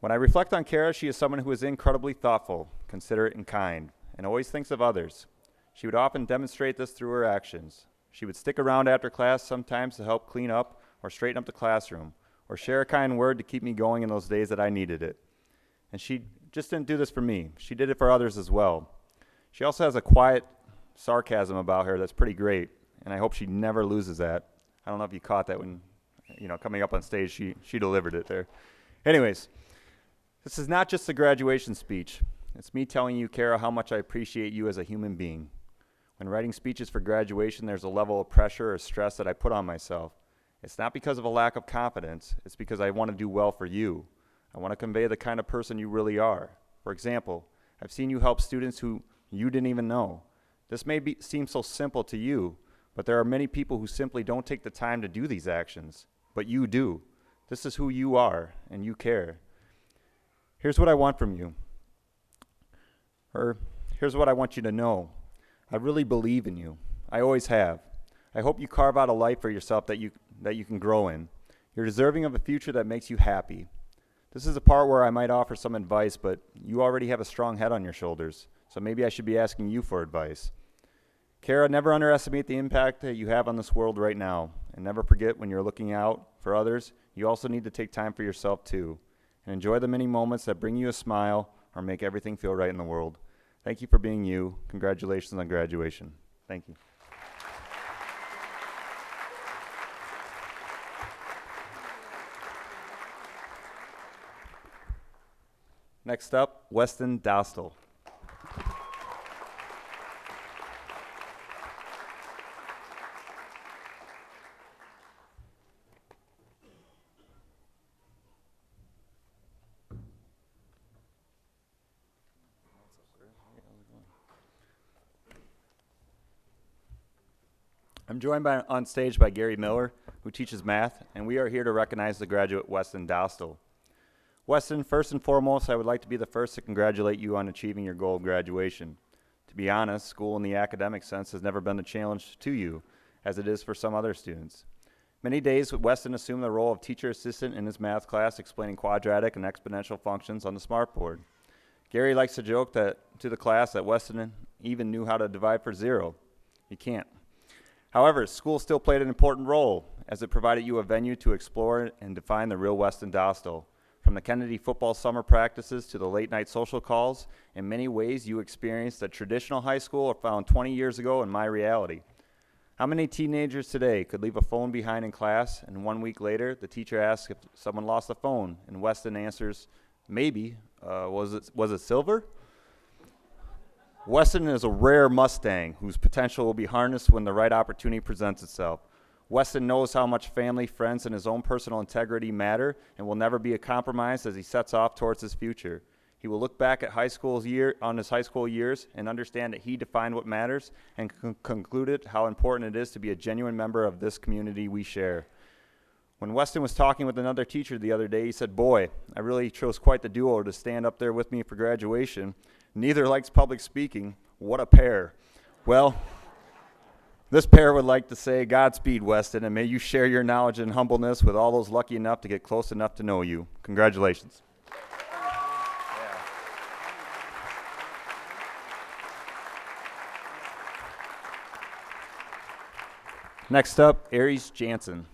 Speaker 8: When I reflect on Kara, she is someone who is incredibly thoughtful, considerate, and kind, and always thinks of others. She would often demonstrate this through her actions. She would stick around after class sometimes to help clean up or straighten up the classroom, or share a kind word to keep me going in those days that I needed it. And she just didn't do this for me. She did it for others as well. She also has a quiet sarcasm about her that's pretty great, and I hope she never loses that. I don't know if you caught that when, coming up on stage, she delivered it there. Anyways, this is not just a graduation speech. It's me telling you, Kara, how much I appreciate you as a human being. When writing speeches for graduation, there's a level of pressure or stress that I put on myself. It's not because of a lack of confidence. It's because I want to do well for you. I want to convey the kind of person you really are. For example, I've seen you help students who you didn't even know. This may seem so simple to you, but there are many people who simply don't take the time to do these actions. But you do. This is who you are, and you care. Here's what I want from you. Or here's what I want you to know. I really believe in you. I always have. I hope you carve out a life for yourself that you can grow in. You're deserving of a future that makes you happy. This is a part where I might offer some advice, but you already have a strong head on your shoulders, so maybe I should be asking you for advice. Kara, never underestimate the impact that you have on this world right now, and never forget when you're looking out for others, you also need to take time for yourself too, and enjoy the many moments that bring you a smile or make everything feel right in the world. Thank you for being you. Congratulations on graduation. Thank you. Next up, Weston Dostal. I'm joined on stage by Gary Miller, who teaches math, and we are here to recognize the graduate Weston Dostal. Weston, first and foremost, I would like to be the first to congratulate you on achieving your goal of graduation. To be honest, school in the academic sense has never been a challenge to you, as it is for some other students. Many days, Weston assumed the role of teacher assistant in his math class, explaining quadratic and exponential functions on the smartboard. Gary likes to joke to the class that Weston even knew how to divide for zero. You can't. However, school still played an important role, as it provided you a venue to explore and define the real Weston Dostal. From the Kennedy football summer practices to the late-night social calls, in many ways you experienced a traditional high school found 20 years ago in my reality. How many teenagers today could leave a phone behind in class, and 1 week later, the teacher asks if someone lost a phone, and Weston answers, maybe, was it silver? Weston is a rare Mustang whose potential will be harnessed when the right opportunity presents itself. Weston knows how much family, friends, and his own personal integrity matter and will never be a compromise as he sets off towards his future. He will look back at on his high school years and understand that he defined what matters and concluded how important it is to be a genuine member of this community we share. When Weston was talking with another teacher the other day, he said, "Boy, I really chose quite the duo to stand up there with me for graduation. Neither likes public speaking. What a pair." Well, this pair would like to say, Godspeed, Weston, and may you share your knowledge and humbleness with all those lucky enough to get close enough to know you. Congratulations. Next up, Aries Jansen.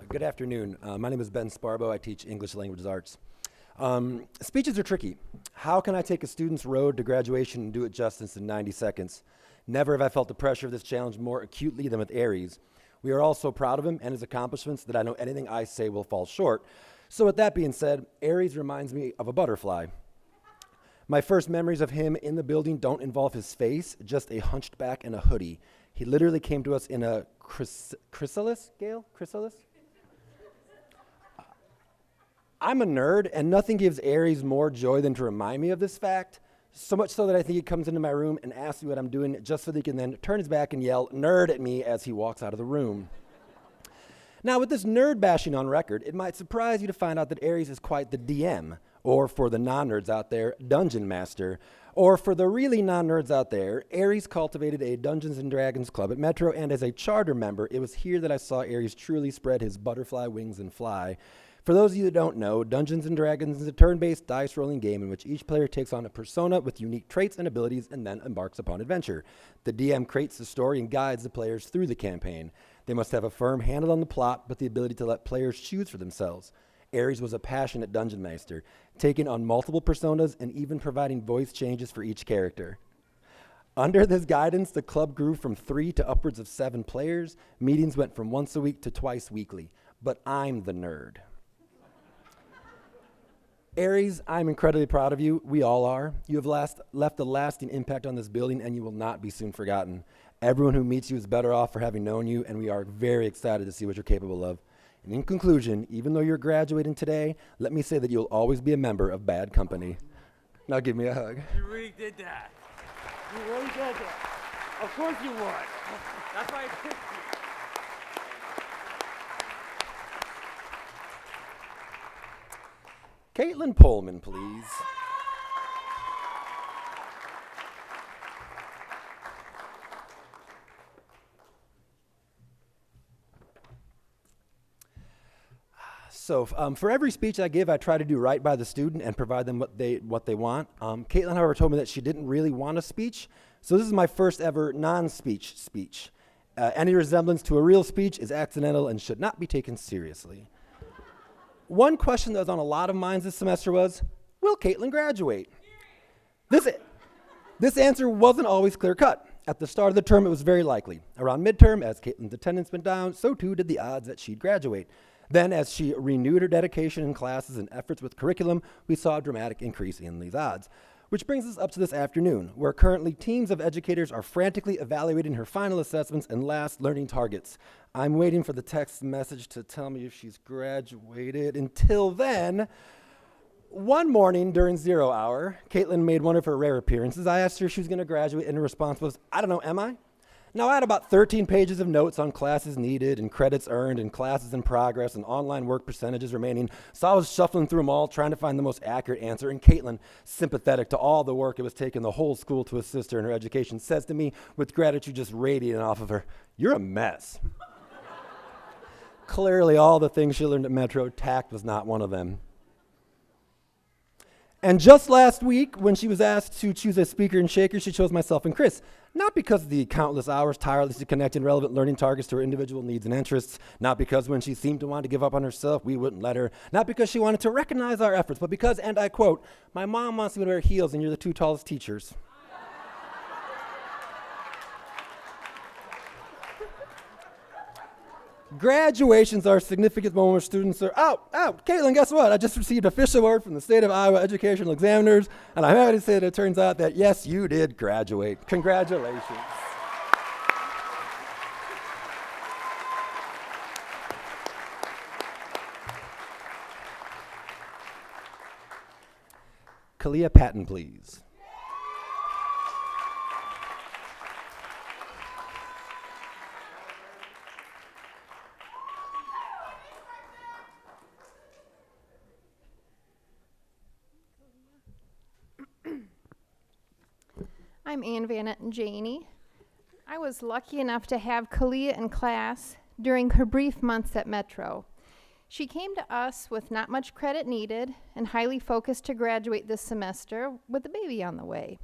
Speaker 15: Good afternoon. My name is Ben Sparbo. I teach English Language Arts. Speeches are tricky. How can I take a student's road to graduation and do it justice in 90 seconds? Never have I felt the pressure of this challenge more acutely than with Aries. We are all so proud of him and his accomplishments that I know anything I say will fall short. So with that being said, Aries reminds me of a butterfly. My first memories of him in the building don't involve his face, just a hunched back and a hoodie. He literally came to us in a chrysalis, Gail? Chrysalis? I'm a nerd, and nothing gives Aries more joy than to remind me of this fact. So much so that I think he comes into my room and asks me what I'm doing just so that he can then turn his back and yell nerd at me as he walks out of the room. Now, with this nerd bashing on record, it might surprise you to find out that Aries is quite the DM, or for the non-nerds out there, Dungeon Master. Or for the really non-nerds out there, Aries cultivated a Dungeons & Dragons club at Metro, and as a charter member, it was here that I saw Aries truly spread his butterfly wings and fly. For those of you that don't know, Dungeons & Dragons is a turn-based dice-rolling game in which each player takes on a persona with unique traits and abilities and then embarks upon adventure. The DM creates the story and guides the players through the campaign. They must have a firm handle on the plot, but the ability to let players choose for themselves. Aries was a passionate dungeon master, taking on multiple personas and even providing voice changes for each character. Under this guidance, the club grew from 3 to upwards of 7 players. Meetings went from once a week to twice weekly. But I'm the nerd. Aries, I'm incredibly proud of you. We all are. You have left a lasting impact on this building, and you will not be soon forgotten. Everyone who meets you is better off for having known you, and we are very excited to see what you're capable of. And in conclusion, even though you're graduating today, let me say that you'll always be a member of Bad Company. Now give me a hug.
Speaker 12: You really did that. You really did that. Of course you would. That's why I picked you.
Speaker 15: Caitlin Pullman, please. So for every speech I give, I try to do right by the student and provide them what they want. Caitlin, however, told me that she didn't really want a speech, so this is my first ever non-speech speech. Any resemblance to a real speech is accidental and should not be taken seriously. One question that was on a lot of minds this semester was, will Caitlin graduate? This answer wasn't always clear-cut. At the start of the term, it was very likely. Around midterm, as Caitlin's attendance went down, so too did the odds that she'd graduate. Then, as she renewed her dedication in classes and efforts with curriculum, we saw a dramatic increase in these odds. Which brings us up to this afternoon, where currently teams of educators are frantically evaluating her final assessments and last learning targets. I'm waiting for the text message to tell me if she's graduated. Until then, one morning during 0 hour, Caitlin made one of her rare appearances. I asked her if she was going to graduate, and her response was, I don't know, am I? Now, I had about 13 pages of notes on classes needed and credits earned and classes in progress and online work percentages remaining, so I was shuffling through them all trying to find the most accurate answer, and Caitlin, sympathetic to all the work it was taking the whole school to assist her in her education, says to me with gratitude just radiating off of her, "You're a mess." Clearly, all the things she learned at Metro, tact was not one of them. And just last week, when she was asked to choose a speaker and shaker, she chose myself and Chris. Not because of the countless hours tirelessly connecting relevant learning targets to her individual needs and interests. Not because when she seemed to want to give up on herself, we wouldn't let her. Not because she wanted to recognize our efforts, but because, and I quote, my mom wants me to wear heels and you're the 2 tallest teachers. Graduations are a significant moment where students are out. Caitlin, guess what? I just received official word from the State of Iowa Educational Examiners, and I'm happy to say that it turns out that, yes, you did graduate. Congratulations. Kalia Patton, please.
Speaker 10: I'm Ann Vanette and Janie. I was lucky enough to have Kalia in class during her brief months at Metro. She came to us with not much credit needed and highly focused to graduate this semester with a baby on the way.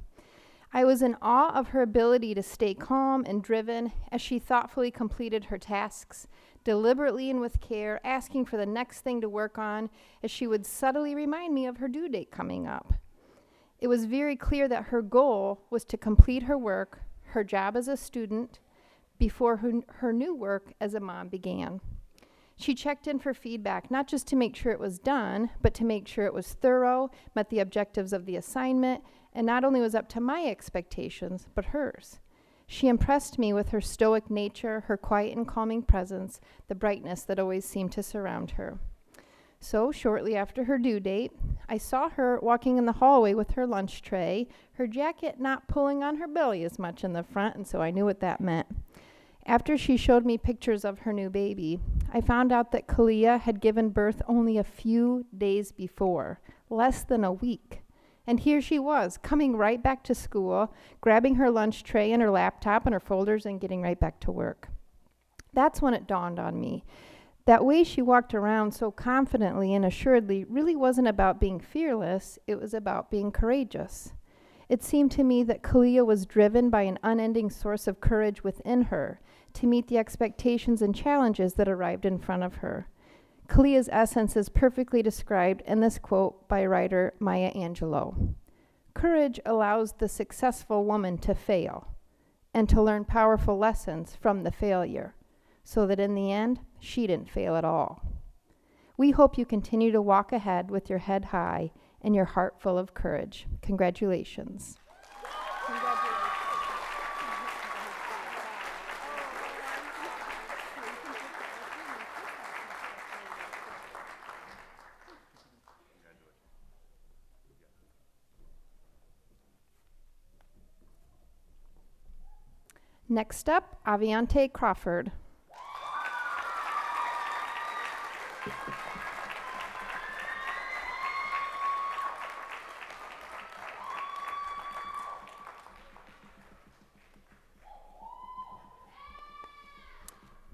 Speaker 10: I was in awe of her ability to stay calm and driven as she thoughtfully completed her tasks, deliberately and with care, asking for the next thing to work on as she would subtly remind me of her due date coming up. It was very clear that her goal was to complete her work, her job as a student, before her new work as a mom began. She checked in for feedback, not just to make sure it was done, but to make sure it was thorough, met the objectives of the assignment, and not only was up to my expectations, but hers. She impressed me with her stoic nature, her quiet and calming presence, the brightness that always seemed to surround her. So, shortly after her due date, I saw her walking in the hallway with her lunch tray, her jacket not pulling on her belly as much in the front, and so I knew what that meant. After she showed me pictures of her new baby, I found out that Kalia had given birth only a few days before, less than a week. And here she was, coming right back to school, grabbing her lunch tray and her laptop and her folders and getting right back to work. That's when it dawned on me. That way she walked around so confidently and assuredly really wasn't about being fearless, it was about being courageous. It seemed to me that Kalia was driven by an unending source of courage within her to meet the expectations and challenges that arrived in front of her. Kalia's essence is perfectly described in this quote by writer Maya Angelou. Courage allows the successful woman to fail and to learn powerful lessons from the failure, so that in the end, she didn't fail at all. We hope you continue to walk ahead with your head high and your heart full of courage. Congratulations. Next up, Aviante Crawford.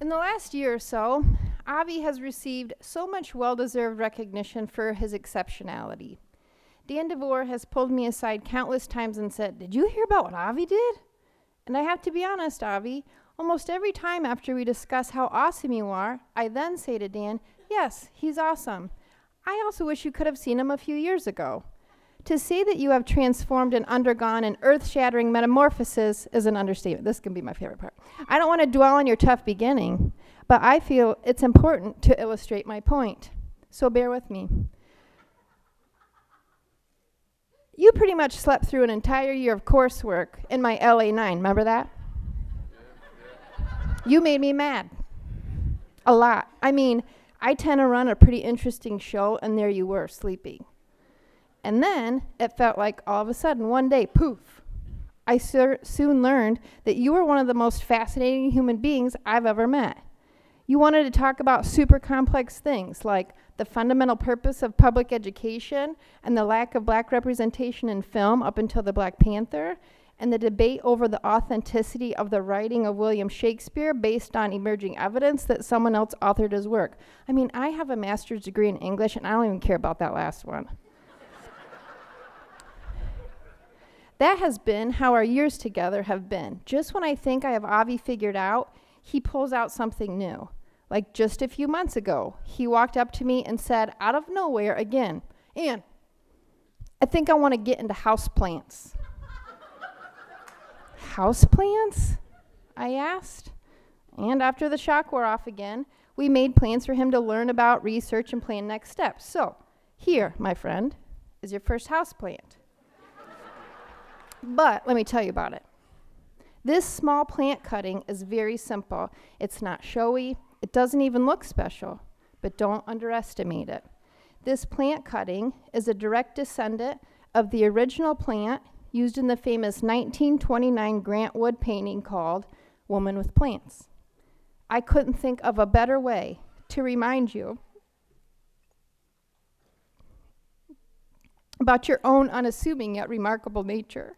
Speaker 10: In the last year or so, Avi has received so much well-deserved recognition for his exceptionality. Dan DeVore has pulled me aside countless times and said, "Did you hear about what Avi did?" And I have to be honest, Avi, almost every time after we discuss how awesome you are, I then say to Dan, "Yes, he's awesome. I also wish you could have seen him a few years ago." To say that you have transformed and undergone an earth-shattering metamorphosis is an understatement. This can be my favorite part. I don't want to dwell on your tough beginning, but I feel it's important to illustrate my point. So bear with me. You pretty much slept through an entire year of coursework in my LA9, remember that? You made me mad. A lot. I mean, I tend to run a pretty interesting show, and there you were, sleeping. And then it felt like all of a sudden, one day, poof, I soon learned that you were one of the most fascinating human beings I've ever met. You wanted to talk about super complex things like the fundamental purpose of public education and the lack of black representation in film up until the Black Panther, and the debate over the authenticity of the writing of William Shakespeare based on emerging evidence that someone else authored his work. I mean, I have a master's degree in English, and I don't even care about that last one. That has been how our years together have been. Just when I think I have Avi figured out, he pulls out something new. Like just a few months ago, he walked up to me and said, out of nowhere again, "Ann, I think I want to get into houseplants." Houseplants? I asked. And after the shock wore off again, we made plans for him to learn about research and plan next steps. So, here, my friend, is your first houseplant. But let me tell you about it. This small plant cutting is very simple. It's not showy. It doesn't even look special, but don't underestimate it. This plant cutting is a direct descendant of the original plant used in the famous 1929 Grant Wood painting called Woman with Plants. I couldn't think of a better way to remind you about your own unassuming yet remarkable nature.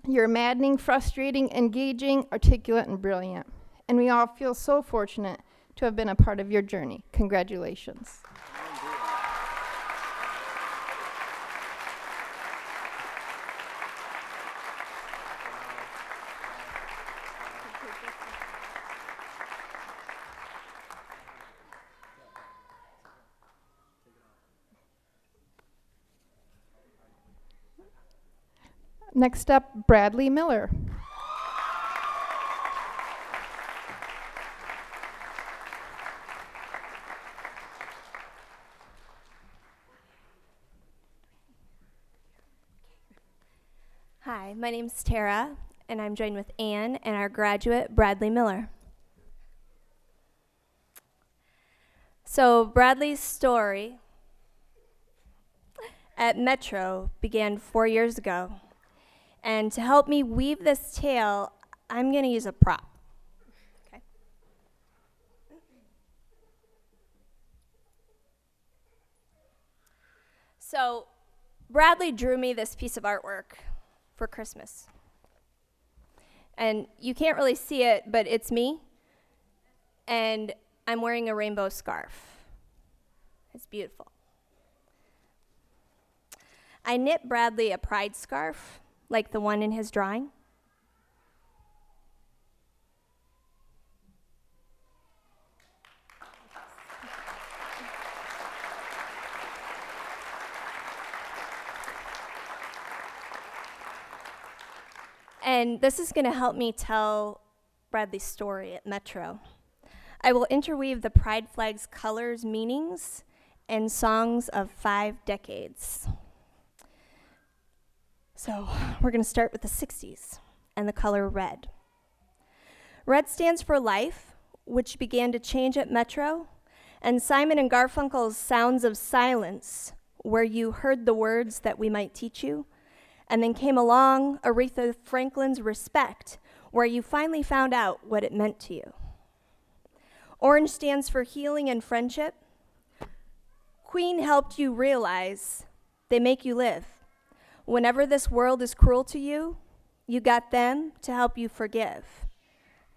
Speaker 10: You're maddening, frustrating, engaging, articulate, and brilliant. And we all feel so fortunate to have been a part of your journey. Congratulations. Next up, Bradley Miller.
Speaker 14: Hi, my name's Tara, and I'm joined with Anne and our graduate, Bradley Miller. So Bradley's story at Metro began 4 years ago. And to help me weave this tale, I'm going to use a prop. Okay. So Bradley drew me this piece of artwork for Christmas. And you can't really see it, but it's me. And I'm wearing a rainbow scarf. It's beautiful. I knit Bradley a pride scarf, like the one in his drawing. And this is going to help me tell Bradley's story at Metro. I will interweave the pride flag's colors, meanings, and songs of 5 decades. So we're going to start with the 60s and the color red. Red stands for life, which began to change at Metro, and Simon and Garfunkel's Sounds of Silence, where you heard the words that we might teach you, and then came along Aretha Franklin's Respect, where you finally found out what it meant to you. Orange stands for healing and friendship. Queen helped you realize they make you live. Whenever this world is cruel to you, you got them to help you forgive.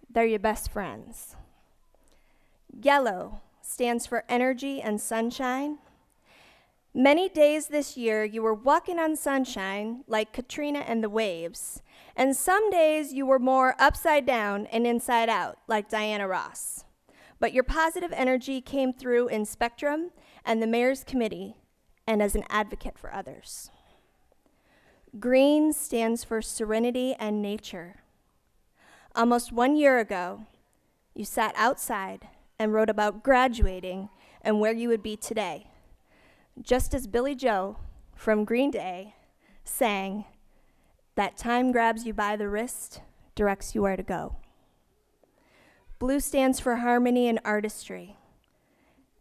Speaker 14: They're your best friends. Yellow stands for energy and sunshine. Many days this year, you were walking on sunshine like Katrina and the waves, and some days you were more upside down and inside out like Diana Ross. But your positive energy came through in Spectrum and the Mayor's Committee and as an advocate for others. Green stands for serenity and nature. Almost 1 year ago, you sat outside and wrote about graduating and where you would be today, just as Billy Joe from Green Day sang, "That time grabs you by the wrist, directs you where to go." Blue stands for harmony and artistry.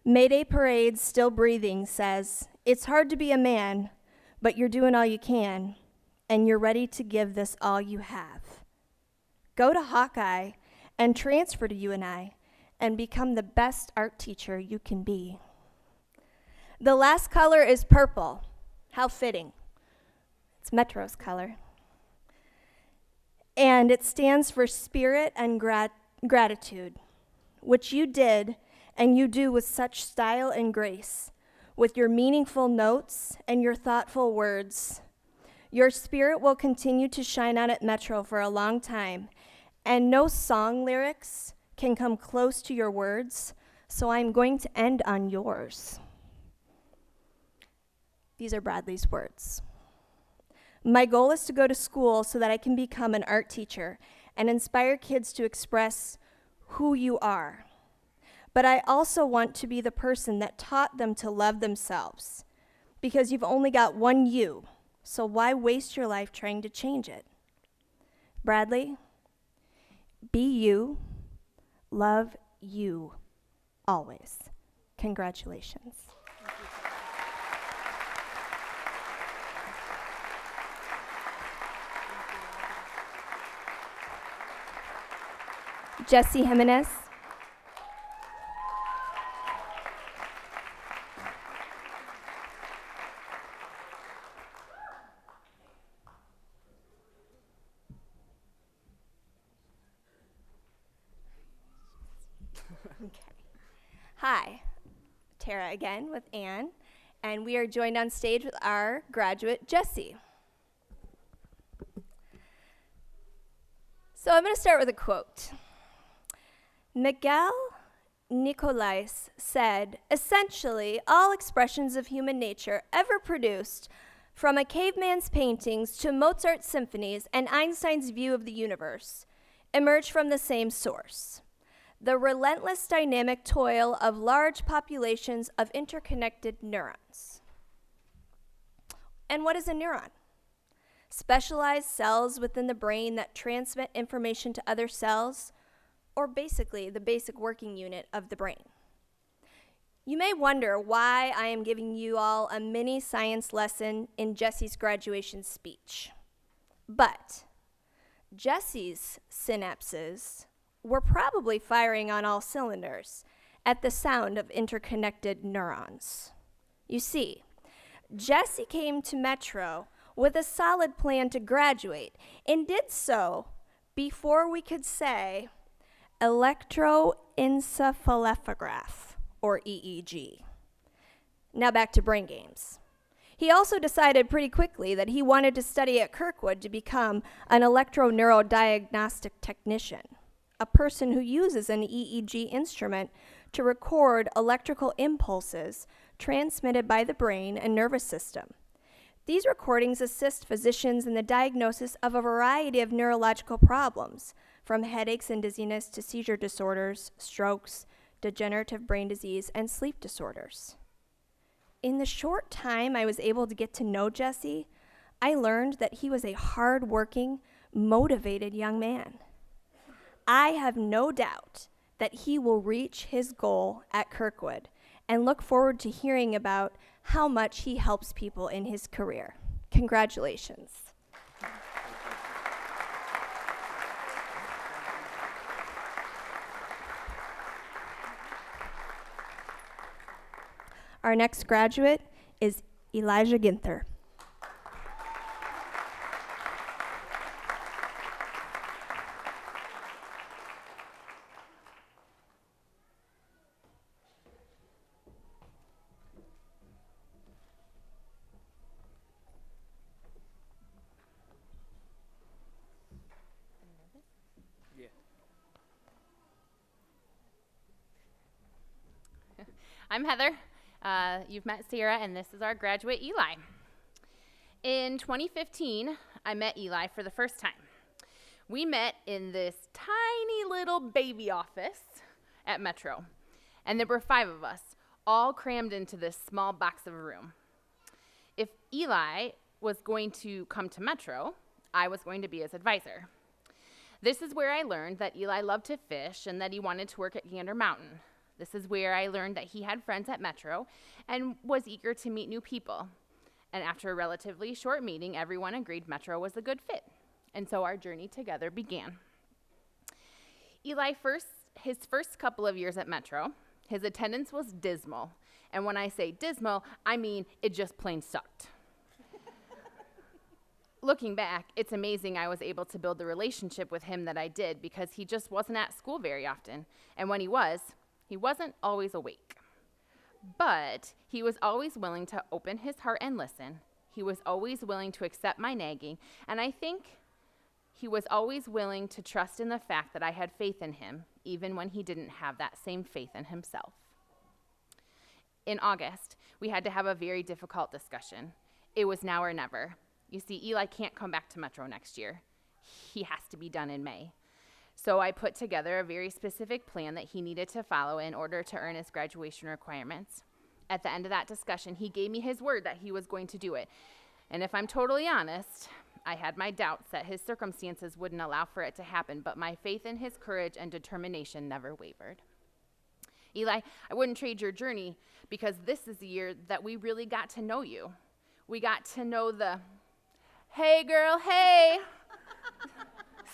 Speaker 14: Mayday Parade Still Breathing says, "It's hard to be a man, but you're doing all you can, and you're ready to give this all you have. Go to Hawkeye and transfer to UNI and become the best art teacher you can be." The last color is purple. How fitting. It's Metro's color. And it stands for spirit and gratitude, which you did and you do with such style and grace, with your meaningful notes and your thoughtful words. Your spirit will continue to shine out at Metro for a long time, and no song lyrics can come close to your words, so I'm going to end on yours. These are Bradley's words. My goal is to go to school so that I can become an art teacher and inspire kids to express who you are. But I also want to be the person that taught them to love themselves, because you've only got one you, so why waste your life trying to change it? Bradley, be you, love you, always. Congratulations. Jesse Jimenez. Okay. Hi, Tara again with Anne, and we are joined on stage with our graduate, Jesse. So I'm going to start with a quote. Miguel Nicolais said, essentially, all expressions of human nature ever produced, from a caveman's paintings to Mozart's symphonies and Einstein's view of the universe, emerge from the same source: the relentless dynamic toil of large populations of interconnected neurons. And what is a neuron? specialized cells within the brain that transmit information to other cells, or basically the basic working unit of the brain. You may wonder why I am giving you all a mini science lesson in Jesse's graduation speech. But Jesse's synapses were probably firing on all cylinders at the sound of interconnected neurons. You see, Jesse came to Metro with a solid plan to graduate and did so before we could say electroencephalograph, or EEG. Now back to brain games. He also decided pretty quickly that he wanted to study at Kirkwood to become an electroneurodiagnostic technician, a person who uses an EEG instrument to record electrical impulses transmitted by the brain and nervous system. These recordings assist physicians in the diagnosis of a variety of neurological problems, from headaches and dizziness to seizure disorders, strokes, degenerative brain disease, and sleep disorders. In the short time I was able to get to know Jesse, I learned that he was a hard-working, motivated young man. I have no doubt that he will reach his goal at Kirkwood and look forward to hearing about how much he helps people in his career. Congratulations. Our next graduate is Elijah Ginther.
Speaker 5: I'm Heather. You've met Sarah, and this is our graduate, Eli. In 2015, I met Eli for the first time. We met in this tiny little baby office at Metro, and there were 5 of us, all crammed into this small box of a room. If Eli was going to come to Metro, I was going to be his advisor. This is where I learned that Eli loved to fish and that he wanted to work at Gander Mountain. This is where I learned that he had friends at Metro and was eager to meet new people. And after a relatively short meeting, everyone agreed Metro was a good fit. And so our journey together began. His first couple of years at Metro, his attendance was dismal. And when I say dismal, I mean it just plain sucked. Looking back, it's amazing I was able to build the relationship with him that I did because he just wasn't at school very often. And when he wasn't always awake. But he was always willing to open his heart and listen. He was always willing to accept my nagging. And I think he was always willing to trust in the fact that I had faith in him, even when he didn't have that same faith in himself. In August, we had to have a very difficult discussion. It was now or never. You see, Eli can't come back to Metro next year. He has to be done in May. So I put together a very specific plan that he needed to follow in order to earn his graduation requirements. At the end of that discussion, he gave me his word that he was going to do it. And if I'm totally honest, I had my doubts that his circumstances wouldn't allow for it to happen, but my faith in his courage and determination never wavered. Eli, I wouldn't trade your journey because this is the year that we really got to know you. We got to know the, hey girl, hey,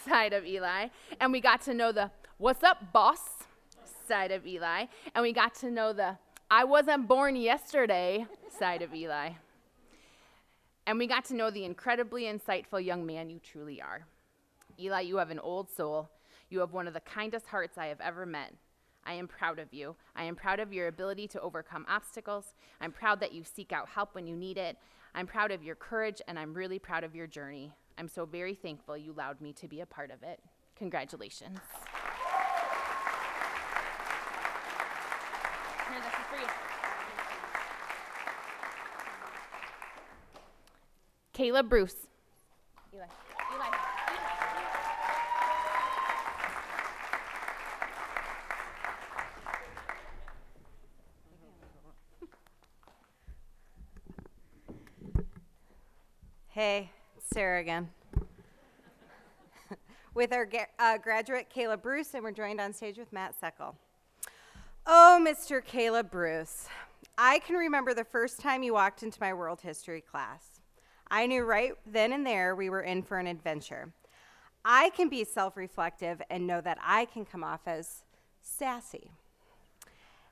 Speaker 5: side of Eli, and we got to know the what's up boss side of Eli, and we got to know the I wasn't born yesterday side of Eli, and we got to know the incredibly insightful young man you truly are. Eli, you have an old soul. You have one of the kindest hearts I have ever met. I am proud of you. I am proud of your ability to overcome obstacles. I'm proud that you seek out help when you need it. I'm proud of your courage, and I'm really proud of your journey. I'm so very thankful you allowed me to be a part of it. Congratulations. Here, this is for you. Kayla Bruce. Eli.
Speaker 13: Hey, Sarah again. With our graduate, Caleb Bruce, and we're joined on stage with Matt Seckel. Oh, Mr. Caleb Bruce, I can remember the first time you walked into my world history class. I knew right then and there we were in for an adventure. I can be self-reflective and know that I can come off as sassy.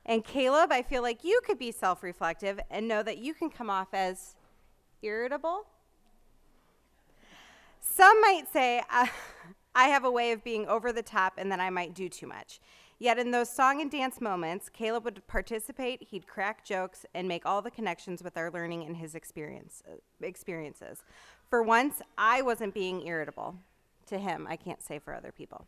Speaker 13: And Caleb, I feel like you could be self-reflective and know that you can come off as irritable. Some might say I have a way of being over the top and that I might do too much. Yet in those song and dance moments, Caleb would participate, he'd crack jokes, and make all the connections with our learning and his experiences. For once, I wasn't being irritable. To him, I can't say for other people.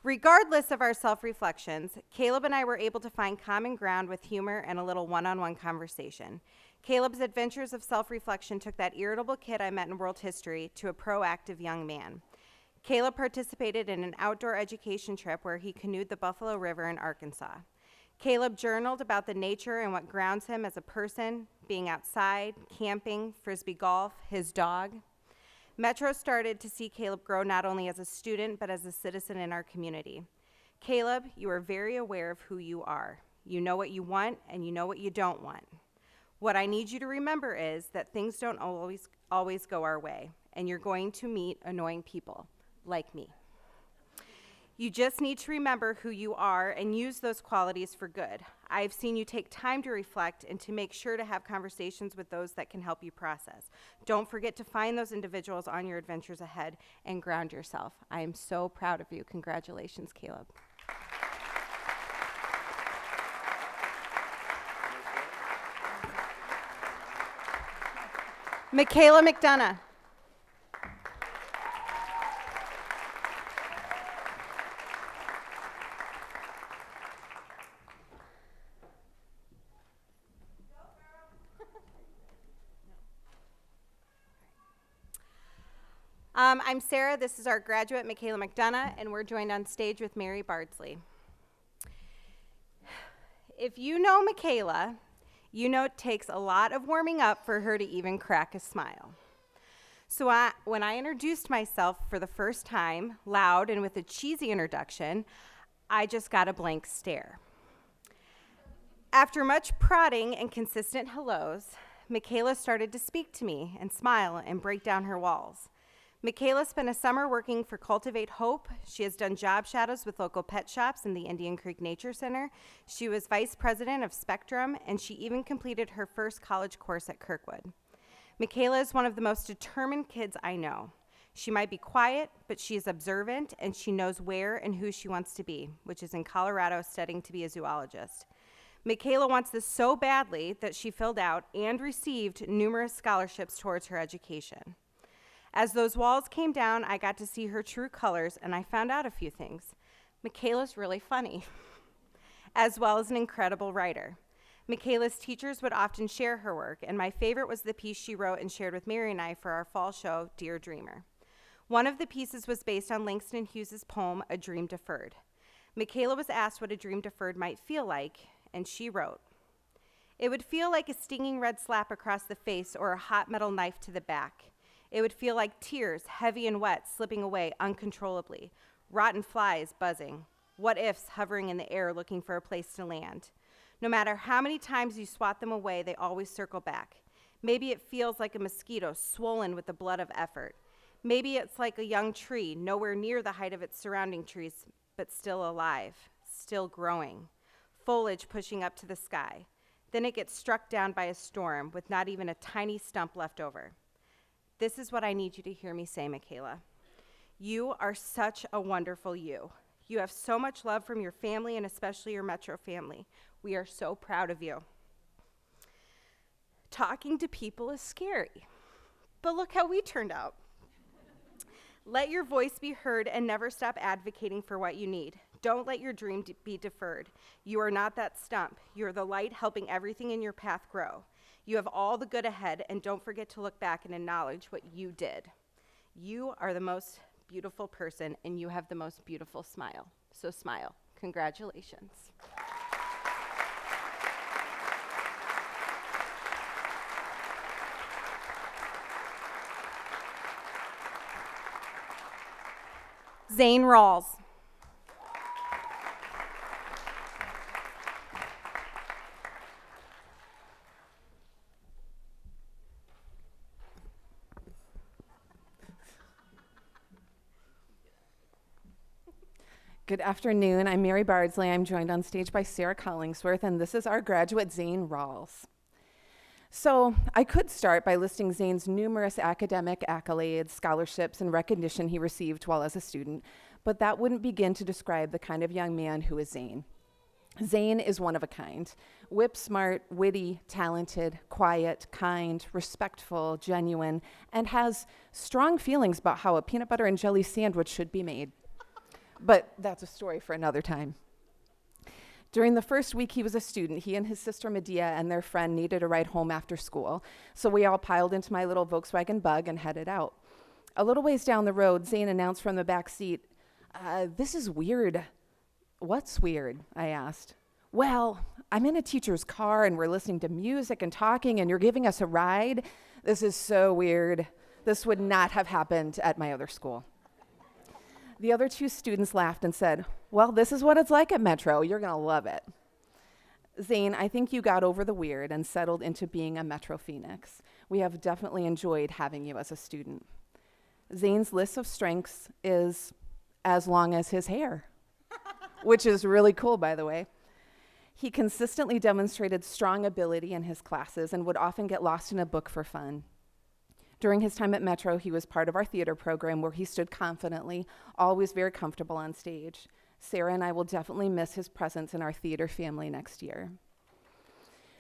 Speaker 13: Regardless of our self-reflections, Caleb and I were able to find common ground with humor and a little one-on-one conversation. Caleb's adventures of self-reflection took that irritable kid I met in world history to a proactive young man. Caleb participated in an outdoor education trip where he canoed the Buffalo River in Arkansas. Caleb journaled about the nature and what grounds him as a person, being outside, camping, frisbee golf, his dog. Metro started to see Caleb grow not only as a student, but as a citizen in our community. Caleb, you are very aware of who you are. You know what you want, and you know what you don't want. What I need you to remember is that things don't always go our way, and you're going to meet annoying people, like me. You just need to remember who you are and use those qualities for good. I've seen you take time to reflect and to make sure to have conversations with those that can help you process. Don't forget to find those individuals on your adventures ahead and ground yourself. I am so proud of you. Congratulations, Caleb. Michaela McDonough. I'm Sarah, this is our graduate, Michaela McDonough, and we're joined on stage with Mary Bardsley. If you know Michaela, you know it takes a lot of warming up for her to even crack a smile. So when I introduced myself for the first time, loud and with a cheesy introduction, I just got a blank stare. After much prodding and consistent hellos, Michaela started to speak to me and smile and break down her walls. Michaela spent a summer working for Cultivate Hope. She has done job shadows with local pet shops in the Indian Creek Nature Center. She was vice president of Spectrum, and she even completed her first college course at Kirkwood. Michaela is one of the most determined kids I know. She might be quiet, but she is observant, and she knows where and who she wants to be, which is in Colorado studying to be a zoologist. Michaela wants this so badly that she filled out and received numerous scholarships towards her education. As those walls came down, I got to see her true colors, and I found out a few things. Michaela's really funny, as well as an incredible writer. Michaela's teachers would often share her work, and my favorite was the piece she wrote and shared with Mary and I for our fall show, Dear Dreamer. One of the pieces was based on Langston Hughes' poem, A Dream Deferred. Michaela was asked what a dream deferred might feel like, and she wrote, "It would feel like a stinging red slap across the face or a hot metal knife to the back. It would feel like tears, heavy and wet, slipping away uncontrollably, rotten flies buzzing, what ifs hovering in the air looking for a place to land. No matter how many times you swat them away, they always circle back. Maybe it feels like a mosquito swollen with the blood of effort. Maybe it's like a young tree, nowhere near the height of its surrounding trees, but still alive, still growing, foliage pushing up to the sky. Then it gets struck down by a storm with not even a tiny stump left over. This is what I need you to hear me say, Michaela. You are such a wonderful you. You have so much love from your family and especially your Metro family. We are so proud of you. Talking to people is scary, but look how we turned out. Let your voice be heard and never stop advocating for what you need. Don't let your dream be deferred. You are not that stump. You are the light helping everything in your path grow. You have all the good ahead, and don't forget to look back and acknowledge what you did. You are the most beautiful person, and you have the most beautiful smile. So smile. Congratulations. Zane Rawls.
Speaker 16: Good afternoon. I'm Mary Bardsley. I'm joined on stage by Sarah Collingsworth, and this is our graduate, Zane Rawls. So I could start by listing Zane's numerous academic accolades, scholarships, and recognition he received while as a student, but that wouldn't begin to describe the kind of young man who is Zane. Zane is one of a kind. Whip smart, witty, talented, quiet, kind, respectful, genuine, and has strong feelings about how a peanut butter and jelly sandwich should be made. But that's a story for another time. During the first week he was a student, he and his sister Medea and their friend needed a ride home after school, so we all piled into my little Volkswagen Bug and headed out. A little ways down the road, Zane announced from the back seat, "This is weird." "What's weird?" I asked. "Well, I'm in a teacher's car and we're listening to music and talking and you're giving us a ride. This is so weird. This would not have happened at my other school." The other two students laughed and said, "Well, this is what it's like at Metro. You're going to love it." Zane, I think you got over the weird and settled into being a Metro Phoenix. We have definitely enjoyed having you as a student. Zane's list of strengths is as long as his hair, which is really cool, by the way. He consistently demonstrated strong ability in his classes and would often get lost in a book for fun. During his time at Metro, he was part of our theater program where he stood confidently, always very comfortable on stage. Sarah and I will definitely miss his presence in our theater family next year.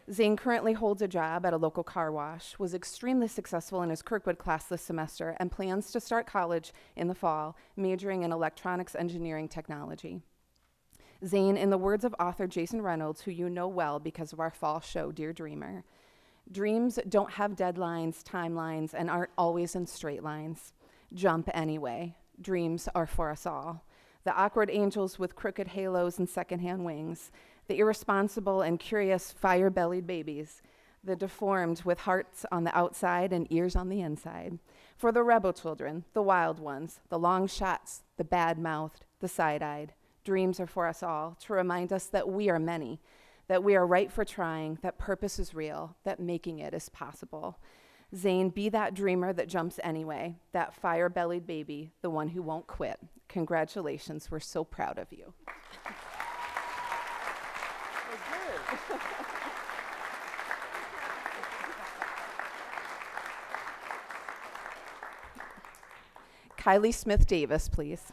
Speaker 16: Zane currently holds a job at a local car wash, was extremely successful in his Kirkwood class this semester, and plans to start college in the fall, majoring in electronics engineering technology. Zane, in the words of author Jason Reynolds, who you know well because of our fall show, Dear Dreamer, "Dreams don't have deadlines, timelines, and aren't always in straight lines. Jump anyway. Dreams are for us all. The awkward angels with crooked halos and secondhand wings, the irresponsible and curious fire-bellied babies, the deformed with hearts on the outside and ears on the inside. For the rebel children, the wild ones, the long shots, the bad-mouthed, the side-eyed. Dreams are for us all, to remind us that we are many, that we are right for trying, that purpose is real, that making it is possible. Zane, be that dreamer that jumps anyway, that fire-bellied baby, the one who won't quit. Congratulations, we're so proud of you." Kylie Smith Davis, please.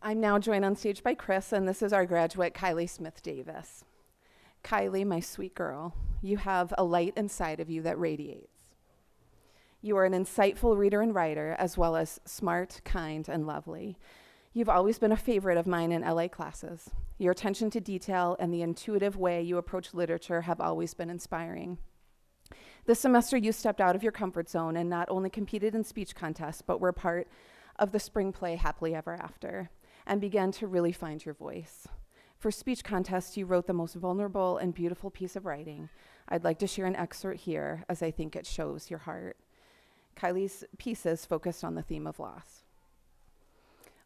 Speaker 16: I'm now joined on stage by Chris, and this is our graduate, Kylie Smith Davis. Kylie, my sweet girl, you have a light inside of you that radiates. You are an insightful reader and writer, as well as smart, kind, and lovely. You've always been a favorite of mine in LA classes. Your attention to detail and the intuitive way you approach literature have always been inspiring. This semester, you stepped out of your comfort zone and not only competed in speech contests, but were part of the spring play Happily Ever After, and began to really find your voice. For speech contest, you wrote the most vulnerable and beautiful piece of writing. I'd like to share an excerpt here, as I think it shows your heart. Kylie's pieces focused on the theme of loss.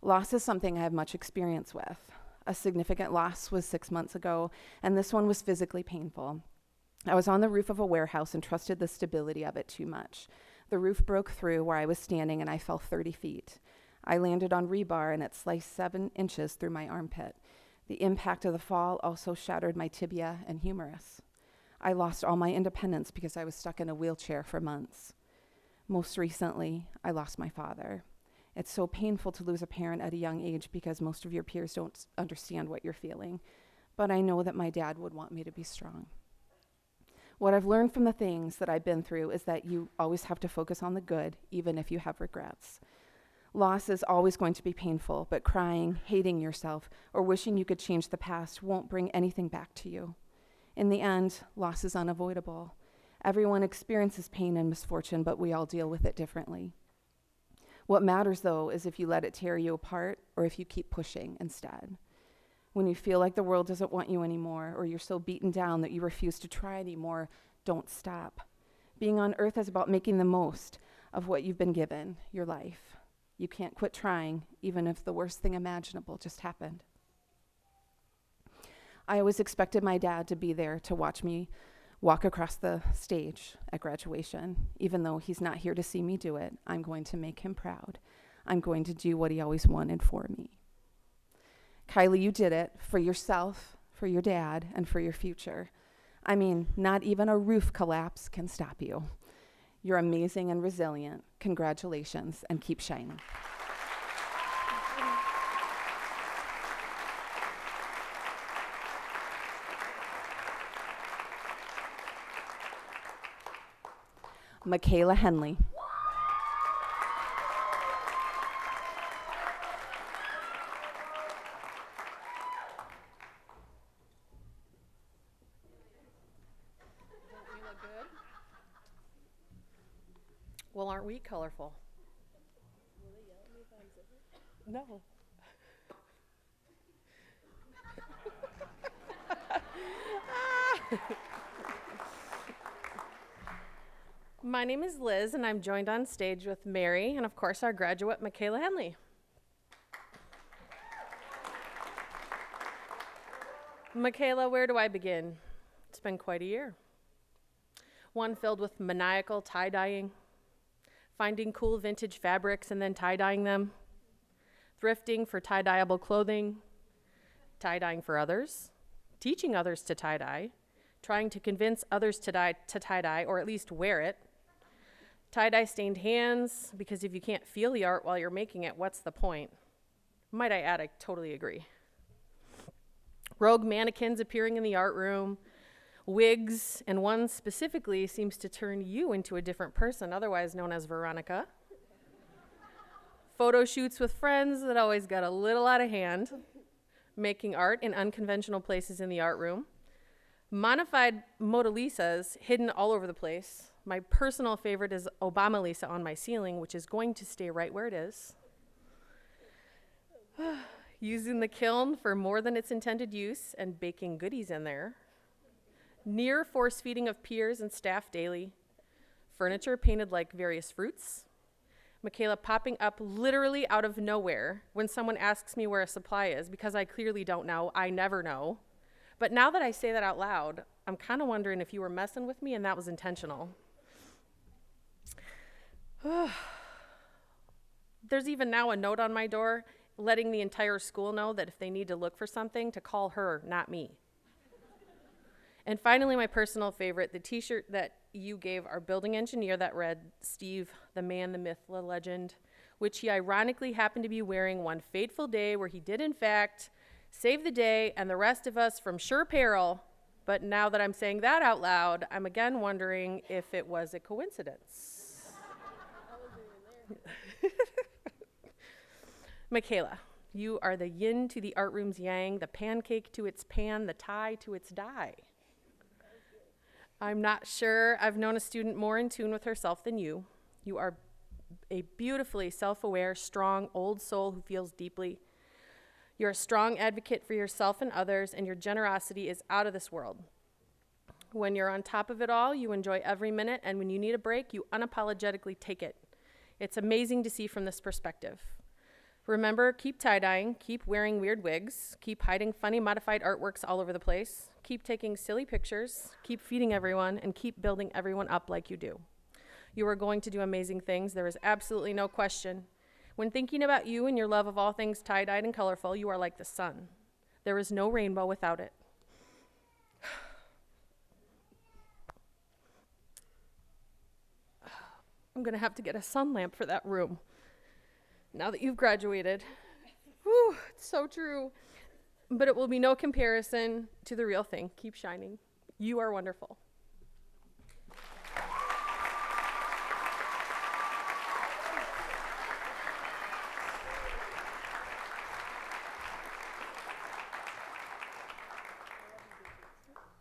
Speaker 16: Loss is something I have much experience with. A significant loss was 6 months ago, and this one was physically painful. I was on the roof of a warehouse and trusted the stability of it too much. The roof broke through where I was standing, and I fell 30 feet. I landed on rebar, and it sliced 7 inches through my armpit. The impact of the fall also shattered my tibia and humerus. I lost all my independence because I was stuck in a wheelchair for months. Most recently, I lost my father. It's so painful to lose a parent at a young age because most of your peers don't understand what you're feeling. But I know that my dad would want me to be strong. What I've learned from the things that I've been through is that you always have to focus on the good, even if you have regrets. Loss is always going to be painful, but crying, hating yourself, or wishing you could change the past won't bring anything back to you. In the end, loss is unavoidable. Everyone experiences pain and misfortune, but we all deal with it differently. What matters, though, is if you let it tear you apart or if you keep pushing instead. When you feel like the world doesn't want you anymore, or you're so beaten down that you refuse to try anymore, don't stop. Being on earth is about making the most of what you've been given, your life. You can't quit trying, even if the worst thing imaginable just happened. I always expected my dad to be there to watch me walk across the stage at graduation. Even though he's not here to see me do it, I'm going to make him proud. I'm going to do what he always wanted for me. Kylie, you did it for yourself, for your dad, and for your future. I mean, not even a roof collapse can stop you. You're amazing and resilient. Congratulations, and keep shining. Michaela Henley.
Speaker 17: Well, aren't we colorful? No. My name is Liz, and I'm joined on stage with Mary and, of course, our graduate, Michaela Henley. Michaela, where do I begin? It's been quite a year. One filled with maniacal tie-dyeing, finding cool vintage fabrics and then tie-dyeing them, thrifting for tie-dyeable clothing, tie-dyeing for others, teaching others to tie-dye, trying to convince others to tie-dye or at least wear it, tie-dye stained hands, because if you can't feel the art while you're making it, what's the point? Might I add, I totally agree. Rogue mannequins appearing in the art room, wigs, and one specifically seems to turn you into a different person, otherwise known as Veronica. Photo shoots with friends that always got a little out of hand, making art in unconventional places in the art room, modified Mona Lisas hidden all over the place. My personal favorite is Obama Lisa on my ceiling, which is going to stay right where it is. Using the kiln for more than its intended use and baking goodies in there. Near force feeding of peers and staff daily. Furniture painted like various fruits. Michaela popping up literally out of nowhere when someone asks me where a supply is, because I clearly don't know. I never know. But now that I say that out loud, I'm kind of wondering if you were messing with me and that was intentional. There's even now a note on my door letting the entire school know that if they need to look for something, to call her, not me. And finally, my personal favorite, the t-shirt that you gave our building engineer that read, Steve, the man, the myth, the legend, which he ironically happened to be wearing one fateful day where he did, in fact, save the day and the rest of us from sure peril. But now that I'm saying that out loud, I'm again wondering if it was a coincidence. Michaela, you are the yin to the art room's yang, the pancake to its pan, the tie to its dye. I'm not sure I've known a student more in tune with herself than you. You are a beautifully self-aware, strong, old soul who feels deeply. You're a strong advocate for yourself and others, and your generosity is out of this world. When you're on top of it all, you enjoy every minute, and when you need a break, you unapologetically take it. It's amazing to see from this perspective. Remember, keep tie-dyeing, keep wearing weird wigs, keep hiding funny modified artworks all over the place, keep taking silly pictures, keep feeding everyone, and keep building everyone up like you do. You are going to do amazing things. There is absolutely no question. When thinking about you and your love of all things tie-dyed and colorful, you are like the sun. There is no rainbow without it. I'm gonna have to get a sun lamp for that room. Now that you've graduated. Whew, it's so true. But it will be no comparison to the real thing. Keep shining. You are wonderful.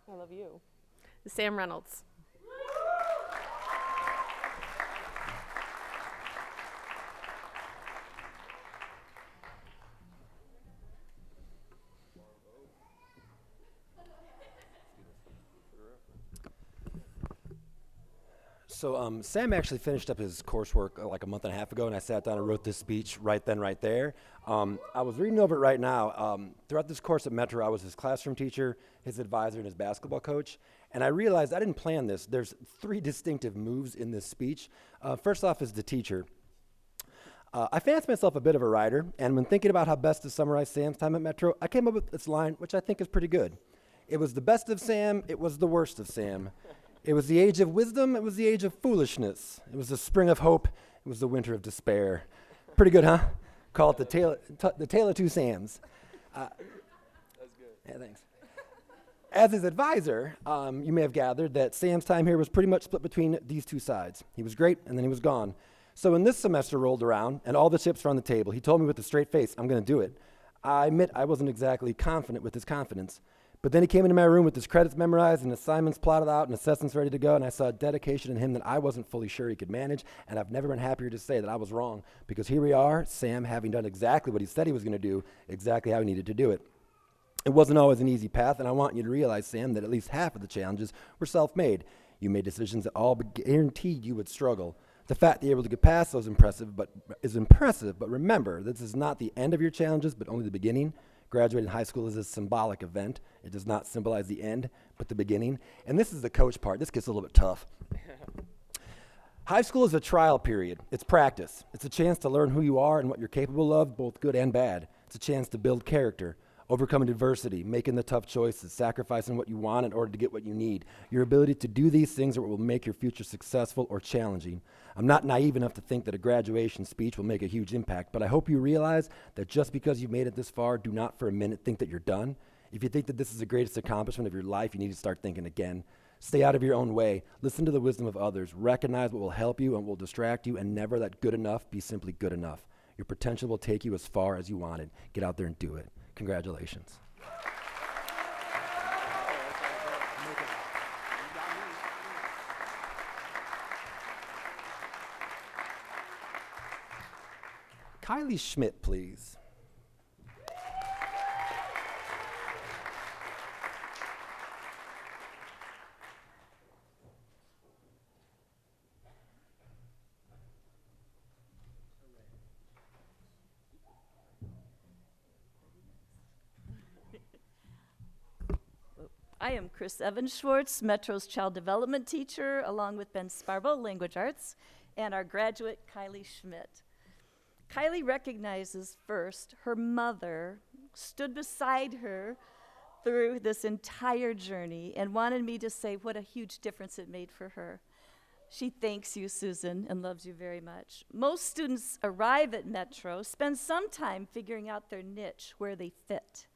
Speaker 17: I love you. Sam Reynolds.
Speaker 15: So Sam actually finished up his coursework like a month and a half ago, and I sat down and wrote this speech right then, right there. I was reading over it right now. Throughout this course at Metro, I was his classroom teacher, his advisor, and his basketball coach. And I realized I didn't plan this. There's 3 distinctive moves in this speech. First off is the teacher. I fancied myself a bit of a writer, and when thinking about how best to summarize Sam's time at Metro, I came up with this line, which I think is pretty good. It was the best of Sam, it was the worst of Sam. It was the age of wisdom, it was the age of foolishness. It was the spring of hope, it was the winter of despair. Pretty good, huh? Call it the tale of 2 Sams. That's good. Yeah, thanks. As his advisor, you may have gathered that Sam's time here was pretty much split between these 2 sides. He was great, and then he was gone. So when this semester rolled around and all the chips were on the table, he told me with a straight face, I'm going to do it. I admit I wasn't exactly confident with his confidence. But then he came into my room with his credits memorized and assignments plotted out and assessments ready to go, and I saw a dedication in him that I wasn't fully sure he could manage, and I've never been happier to say that I was wrong, because here we are, Sam having done exactly what he said he was going to do, exactly how he needed to do it. It wasn't always an easy path, and I want you to realize, Sam, that at least half of the challenges were self-made. You made decisions that all guaranteed you would struggle. The fact that you're able to get past those is impressive, but remember, this is not the end of your challenges, but only the beginning. Graduating high school is a symbolic event. It does not symbolize the end, but the beginning. And this is the coach part. This gets a little bit tough. High school is a trial period. It's practice. It's a chance to learn who you are and what you're capable of, both good and bad. It's a chance to build character, overcoming adversity, making the tough choices, sacrificing what you want in order to get what you need. Your ability to do these things are what will make your future successful or challenging. I'm not naive enough to think that a graduation speech will make a huge impact, but I hope you realize that just because you've made it this far, do not for a minute think that you're done. If you think that this is the greatest accomplishment of your life, you need to start thinking again. Stay out of your own way. Listen to the wisdom of others. Recognize what will help you and will distract you, and never let good enough be simply good enough. Your potential will take you as far as you want it. Get out there and do it. Congratulations. Kylie Schmidt, please.
Speaker 18: I am Chris Evans Schwartz, Metro's child development teacher, along with Ben Sparbo, language arts, and our graduate, Kylie Schmidt. Kylie recognizes first her mother stood beside her through this entire journey and wanted me to say what a huge difference it made for her. She thanks you, Susan, and loves you very much. Most students arrive at Metro, spend some time figuring out their niche, where they fit,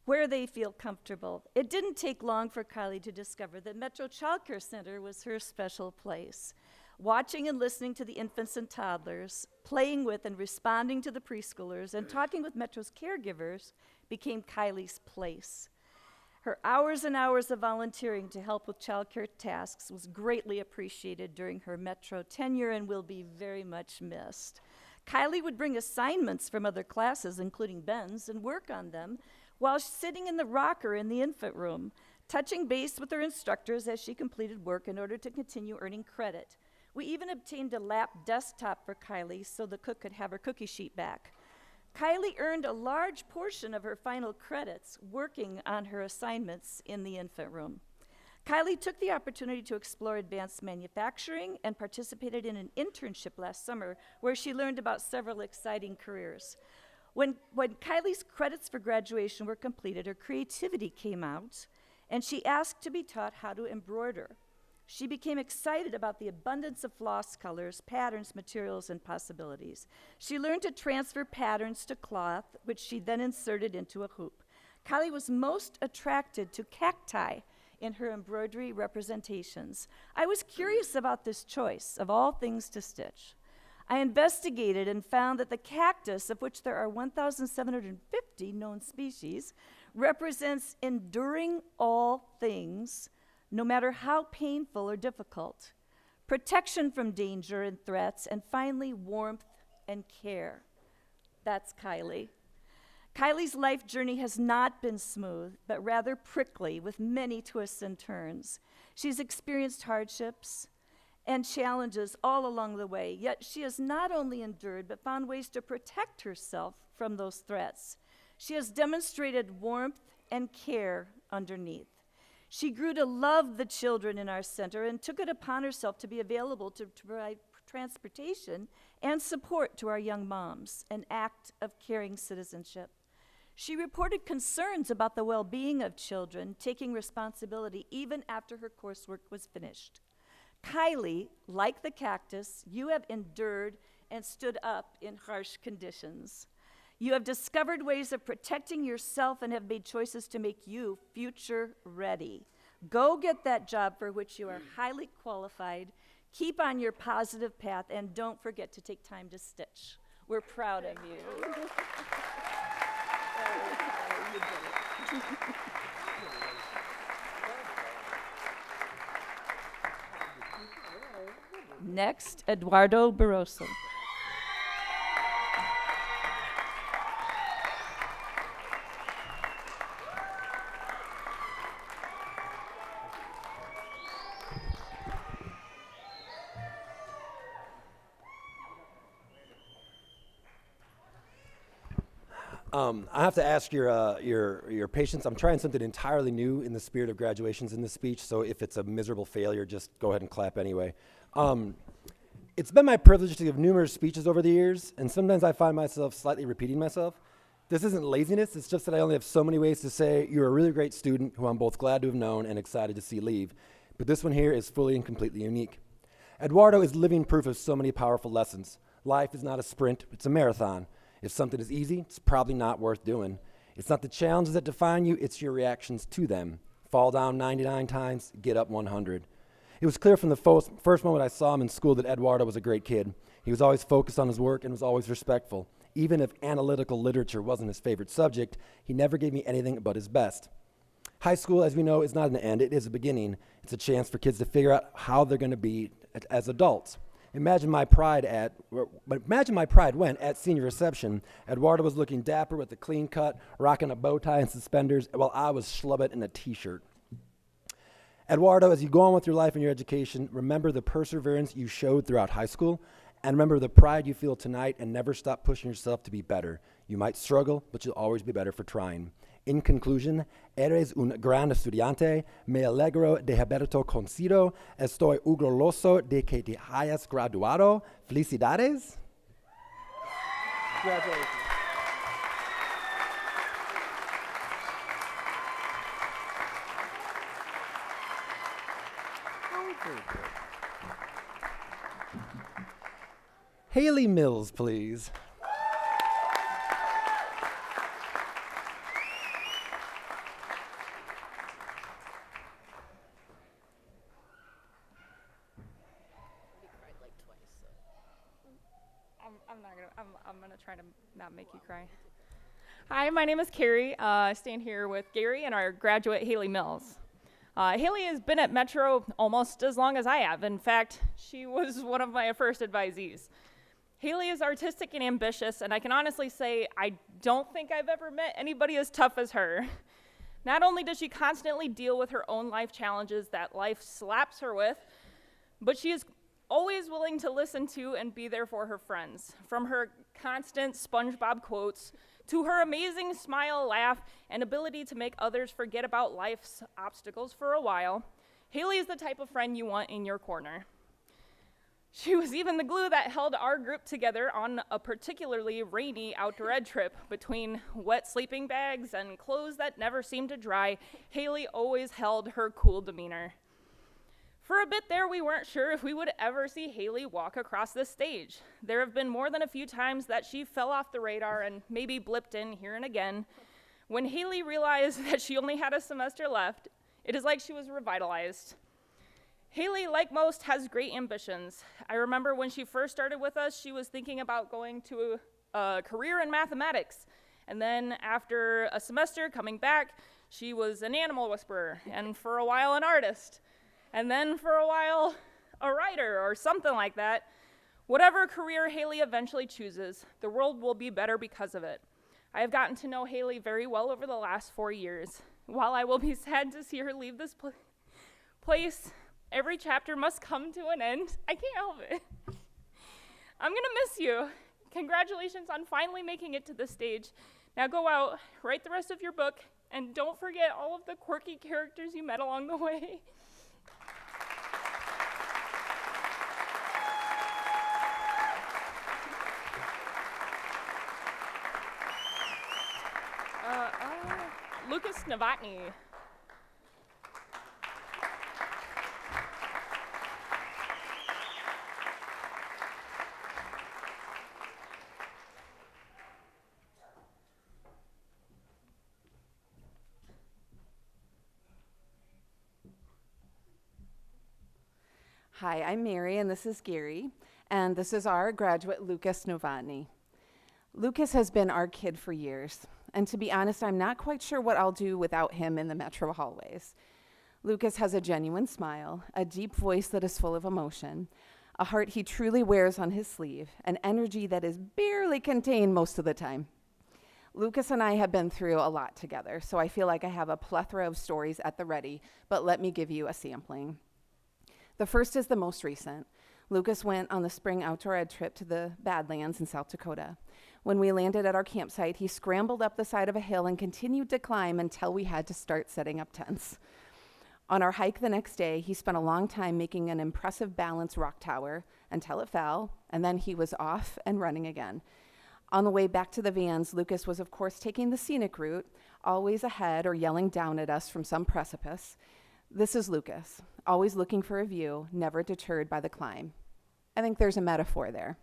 Speaker 18: where they feel comfortable. It didn't take long for Kylie to discover that Metro Child Care Center was her special place. Watching and listening to the infants and toddlers, playing with and responding to the preschoolers, and talking with Metro's caregivers became Kylie's place. Her hours and hours of volunteering to help with childcare tasks was greatly appreciated during her Metro tenure and will be very much missed. Kylie would bring assignments from other classes, including Ben's, and work on them while sitting in the rocker in the infant room, touching base with her instructors as she completed work in order to continue earning credit. We even obtained a lap desktop for Kylie so the cook could have her cookie sheet back. Kylie earned a large portion of her final credits working on her assignments in the infant room. Kylie took the opportunity to explore advanced manufacturing and participated in an internship last summer where she learned about several exciting careers. When Kylie's credits for graduation were completed, her creativity came out, and she asked to be taught how to embroider. She became excited about the abundance of floss colors, patterns, materials, and possibilities. She learned to transfer patterns to cloth, which she then inserted into a hoop. Kylie was most attracted to cacti in her embroidery representations. I was curious about this choice of all things to stitch. I investigated and found that the cactus, of which there are 1,750 known species, represents enduring all things, no matter how painful or difficult, protection from danger and threats, and finally, warmth and care. That's Kylie. Kylie's life journey has not been smooth, but rather prickly, with many twists and turns. She's experienced hardships and challenges all along the way, yet she has not only endured but found ways to protect herself from those threats. She has demonstrated warmth and care underneath. She grew to love the children in our center and took it upon herself to be available to provide transportation and support to our young moms, an act of caring citizenship. She reported concerns about the well-being of children, taking responsibility even after her coursework was finished. Kylie, like the cactus, you have endured and stood up in harsh conditions. You have discovered ways of protecting yourself and have made choices to make you future ready. Go get that job for which you are highly qualified. Keep on your positive path, and don't forget to take time to stitch. We're proud of you. Next, Eduardo Barroso.
Speaker 15: I have to ask your patience. I'm trying something entirely new in the spirit of graduations in this speech, so if it's a miserable failure, just go ahead and clap anyway. It's been my privilege to give numerous speeches over the years, and sometimes I find myself slightly repeating myself. This isn't laziness, it's just that I only have so many ways to say you're a really great student who I'm both glad to have known and excited to see leave, but this one here is fully and completely unique. Eduardo is living proof of so many powerful lessons. Life is not a sprint, it's a marathon. If something is easy, it's probably not worth doing. It's not the challenges that define you, it's your reactions to them. Fall down 99 times, get up 100. It was clear from the first moment I saw him in school that Eduardo was a great kid. He was always focused on his work and was always respectful. Even if analytical literature wasn't his favorite subject, he never gave me anything but his best. High school, as we know, is not an end, it is a beginning. It's a chance for kids to figure out how they're going to be as adults. Imagine my pride when, at senior reception, Eduardo was looking dapper with a clean cut, rocking a bow tie and suspenders, while I was schlubbit in a t-shirt. Eduardo, as you go on with your life and your education, remember the perseverance you showed throughout high school, and remember the pride you feel tonight, and never stop pushing yourself to be better. You might struggle, but you'll always be better for trying. In conclusion, eres un gran estudiante, me alegro de haberte conocido, estoy orgulloso de que te hayas graduado. Felicidades. Congratulations. Haley Mills, please.
Speaker 19: I'm gonna try to not make you cry. Hi, my name is Carrie. I stand here with Gary and our graduate, Haley Mills. Haley has been at Metro almost as long as I have. In fact, she was one of my first advisees. Haley is artistic and ambitious, and I can honestly say I don't think I've ever met anybody as tough as her. Not only does she constantly deal with her own life challenges that life slaps her with, but she is always willing to listen to and be there for her friends. From her constant SpongeBob quotes to her amazing smile, laugh, and ability to make others forget about life's obstacles for a while, Haley is the type of friend you want in your corner. She was even the glue that held our group together on a particularly rainy outdoor ed trip. Between wet sleeping bags and clothes that never seemed to dry, Haley always held her cool demeanor. For a bit there, we weren't sure if we would ever see Haley walk across the stage. There have been more than a few times that she fell off the radar and maybe blipped in here and again. When Haley realized that she only had a semester left, it is like she was revitalized. Haley, like most, has great ambitions. I remember when she first started with us, she was thinking about going to a career in mathematics. And then after a semester coming back, she was an animal whisperer, and for a while an artist. And then for a while, a writer or something like that. Whatever career Haley eventually chooses, the world will be better because of it. I have gotten to know Haley very well over the last 4 years. While I will be sad to see her leave this place, Every chapter must come to an end. I can't help it. I'm gonna miss you. Congratulations on finally making it to the stage. Now go out, write the rest of your book, and don't forget all of the quirky characters you met along the way. Lucas Novotny.
Speaker 16: Hi, I'm Mary, and this is Gary, and this is our graduate, Lucas Novotny. Lucas has been our kid for years, and to be honest, I'm not quite sure what I'll do without him in the Metro hallways. Lucas has a genuine smile, a deep voice that is full of emotion, a heart he truly wears on his sleeve, an energy that is barely contained most of the time. Lucas and I have been through a lot together, so I feel like I have a plethora of stories at the ready, but let me give you a sampling. The first is the most recent. Lucas went on the spring outdoor ed trip to the Badlands in South Dakota. When we landed at our campsite, he scrambled up the side of a hill and continued to climb until we had to start setting up tents. On our hike the next day, he spent a long time making an impressive balanced rock tower until it fell, and then he was off and running again. On the way back to the vans, Lucas was of course taking the scenic route, always ahead or yelling down at us from some precipice. This is Lucas, always looking for a view, never deterred by the climb. I think there's a metaphor there.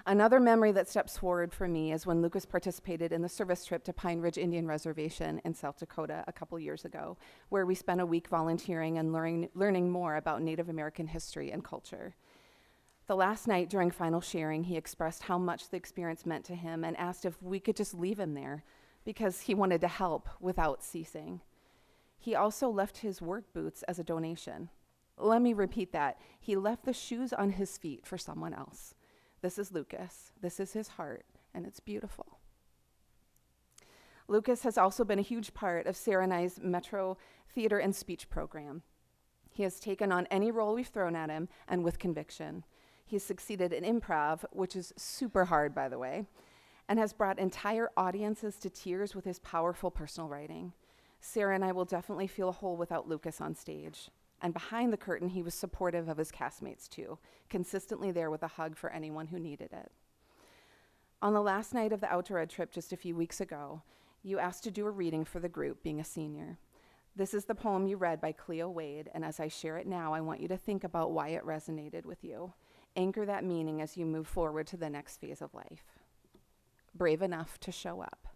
Speaker 16: Another memory that steps forward for me is when Lucas participated in the service trip to Pine Ridge Indian Reservation in South Dakota a couple years ago, where we spent a week volunteering and learning more about Native American history and culture. The last night during final sharing, he expressed how much the experience meant to him and asked if we could just leave him there because he wanted to help without ceasing. He also left his work boots as a donation. Let me repeat that. He left the shoes on his feet for someone else. This is Lucas. This is his heart, and it's beautiful. Lucas has also been a huge part of Sarah and I's Metro theater and speech program. He has taken on any role we've thrown at him, and with conviction. He's succeeded in improv, which is super hard, by the way, and has brought entire audiences to tears with his powerful personal writing. Sarah and I will definitely feel whole without Lucas on stage. And behind the curtain, he was supportive of his castmates too, consistently there with a hug for anyone who needed it. On the last night of the outdoor ed trip just a few weeks ago, you asked to do a reading for the group, being a senior. This is the poem you read by Cleo Wade, and as I share it now, I want you to think about why it resonated with you. Anchor that meaning as you move forward to the next phase of life. Brave enough to show up.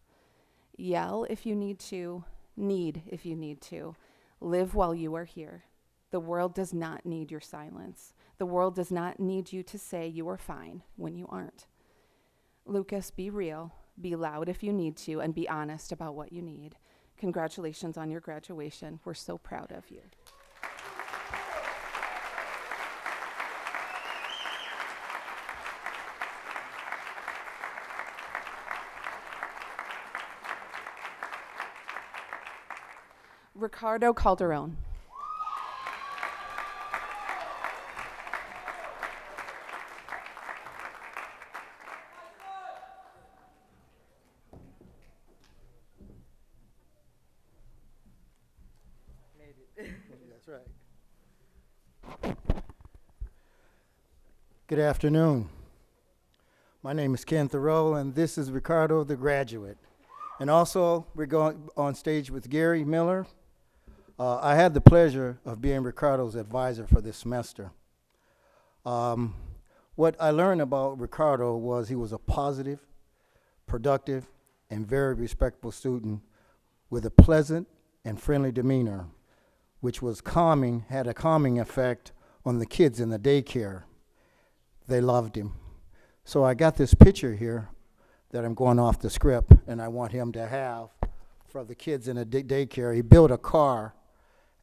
Speaker 16: Yell if you need to, need if you need to. Live while you are here. The world does not need your silence. The world does not need you to say you are fine when you aren't. Lucas, be real, be loud if you need to, and be honest about what you need. Congratulations on your graduation. We're so proud of you. Ricardo Calderon.
Speaker 20: That's right. Good afternoon. My name is Ken Thoreau, and this is Ricardo, the graduate. And also, we're going on stage with Gary Miller. I had the pleasure of being Ricardo's advisor for this semester. What I learned about Ricardo was he was a positive, productive, and very respectful student with a pleasant and friendly demeanor, which was calming, had a calming effect on the kids in the daycare. They loved him. So I got this picture here that I'm going off the script, and I want him to have for the kids in the daycare. He built a car,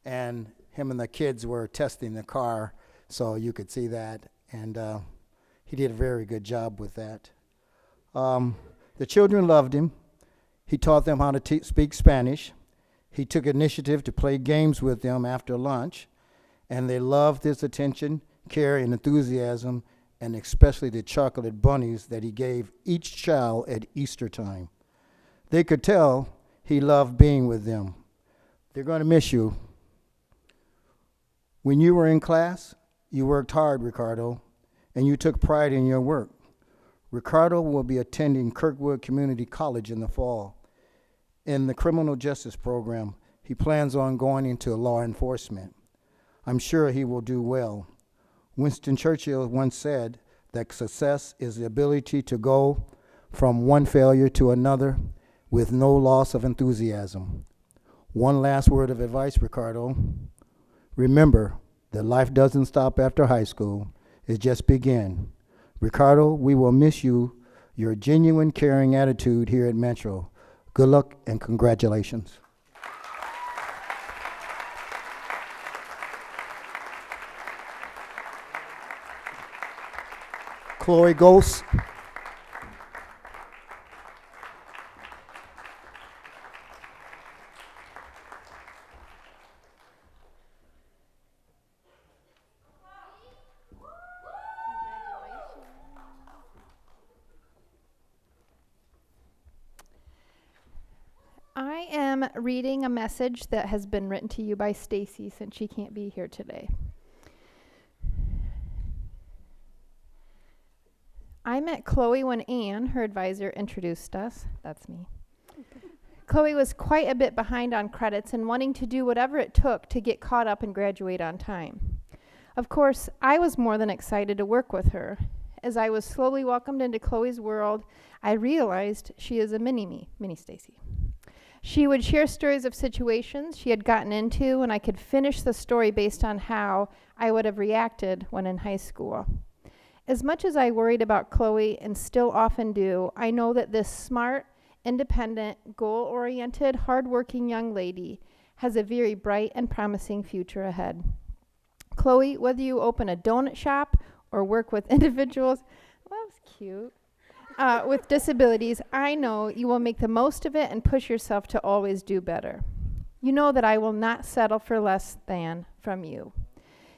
Speaker 20: and him and the kids were testing the car, so you could see that, and he did a very good job with that. The children loved him. He taught them how to speak Spanish. He took initiative to play games with them after lunch, and they loved his attention, care, and enthusiasm, and especially the chocolate bunnies that he gave each child at Easter time. They could tell he loved being with them. They're going to miss you. When you were in class, you worked hard, Ricardo, and you took pride in your work. Ricardo will be attending Kirkwood Community College in the fall. In the criminal justice program, he plans on going into law enforcement. I'm sure he will do well. Winston Churchill once said that success is the ability to go from one failure to another with no loss of enthusiasm. One last word of advice, Ricardo. Remember that life doesn't stop after high school. It just began. Ricardo, we will miss you, your genuine caring attitude here at Metro. Good luck and congratulations. Chloe Ghost.
Speaker 10: I am reading a message that has been written to you by Stacy since she can't be here today. I met Chloe when Anne, her advisor, introduced us. That's me. Chloe was quite a bit behind on credits and wanting to do whatever it took to get caught up and graduate on time. Of course, I was more than excited to work with her. As I was slowly welcomed into Chloe's world, I realized she is a mini Stacy. She would share stories of situations she had gotten into, and I could finish the story based on how I would have reacted when in high school. As much as I worried about Chloe, and still often do, I know that this smart, independent, goal-oriented, hard-working young lady has a very bright and promising future ahead. Chloe, whether you open a donut shop or work with individuals, well, that was cute, with disabilities, I know you will make the most of it and push yourself to always do better. You know that I will not settle for less than from you.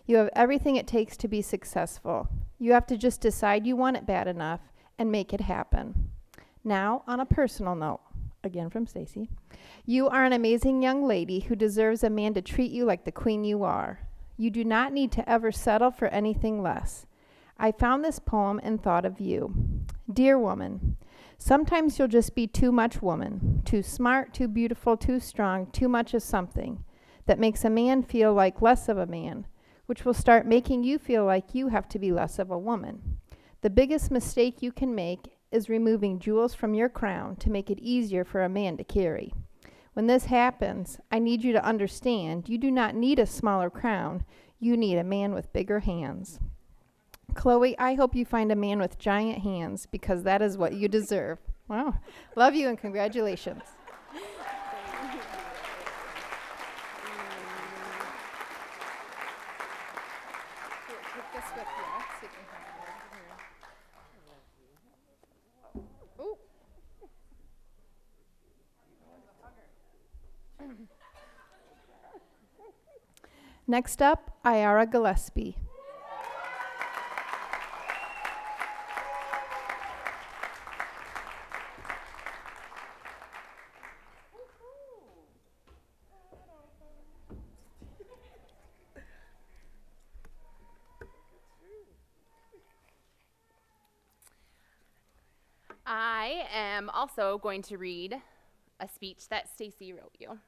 Speaker 10: You have everything it takes to be successful. You have to just decide you want it bad enough and make it happen. Now, on a personal note, again from Stacy, you are an amazing young lady who deserves a man to treat you like the queen you are. You do not need to ever settle for anything less. I found this poem and thought of you. Dear woman, sometimes you'll just be too much woman, too smart, too beautiful, too strong, too much of something that makes a man feel like less of a man, which will start making you feel like you have to be less of a woman. The biggest mistake you can make is removing jewels from your crown to make it easier for a man to carry. When this happens, I need you to understand you do not need a smaller crown. You need a man with bigger hands. Chloe, I hope you find a man with giant hands because that is what you deserve. Wow. Love you and congratulations. Next up, Ayara Gillespie.
Speaker 5: I am also going to read a speech that Stacy wrote you.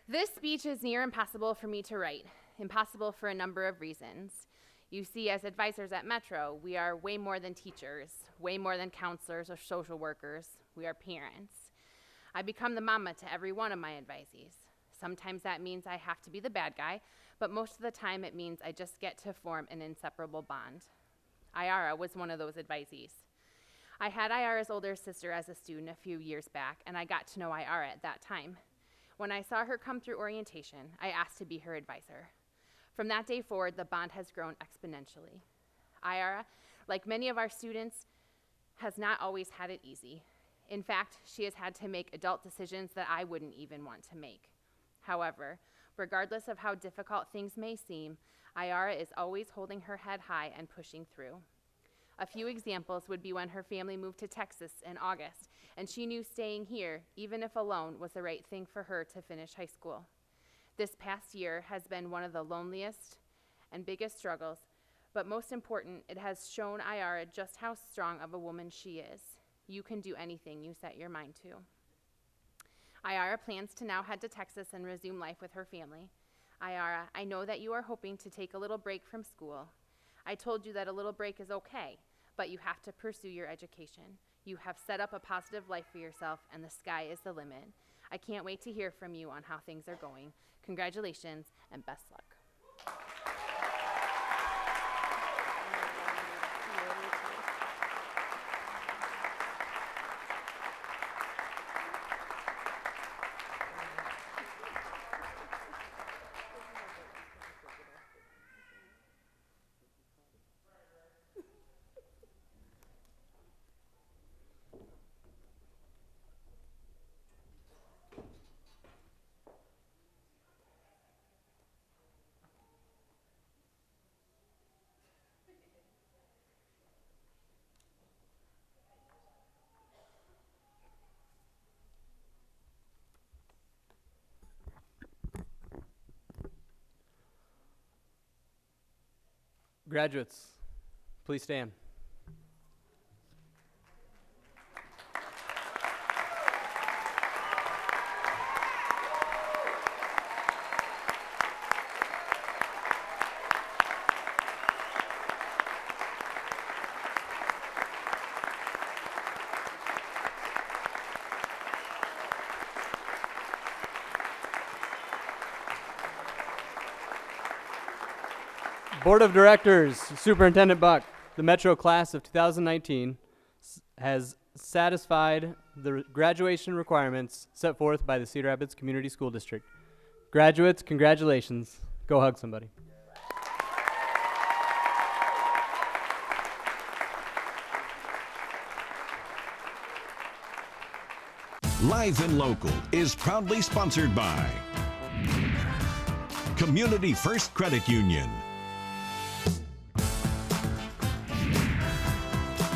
Speaker 5: This speech is near impossible for me to write, impossible for a number of reasons. You see, as advisors at Metro, we are way more than teachers, way more than counselors or social workers. We are parents. I become the mama to every one of my advisees. Sometimes that means I have to be the bad guy, but most of the time it means I just get to form an inseparable bond. Ayara was one of those advisees. I had Ayara's older sister as a student a few years back, and I got to know Ayara at that time. When I saw her come through orientation, I asked to be her advisor. From that day forward, the bond has grown exponentially. Ayara, like many of our students, has not always had it easy. In fact, she has had to make adult decisions that I wouldn't even want to make. However, Regardless of how difficult things may seem, Ayara is always holding her head high and pushing through. A few examples would be when her family moved to Texas in August, and she knew staying here, even if alone, was the right thing for her to finish high school. This past year has been one of the loneliest and biggest struggles, but most important, it has shown Ayara just how strong of a woman she is. You can do anything you set your mind to. Ayara plans to now head to Texas and resume life with her family. Ayara, I know that you are hoping to take a little break from school. I told you that a little break is okay, but you have to pursue your education. You have set up a positive life for yourself, and the sky is the limit. I can't wait to hear from you on how things are going. Congratulations and best luck.
Speaker 3: Graduates, please stand. Board of Directors, Superintendent Buck, the Metro class of 2019 has satisfied the graduation requirements set forth by the Cedar Rapids Community School District. Graduates, congratulations. Go hug somebody.
Speaker 1: Live and Local is proudly sponsored by Community First Credit Union,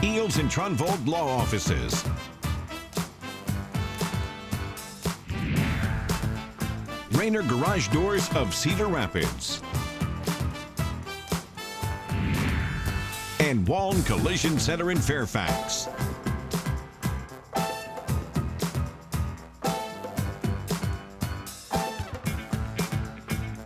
Speaker 1: Eels and Tronvold Law Offices, Rainer Garage Doors of Cedar Rapids, and Waln Collision Center in Fairfax.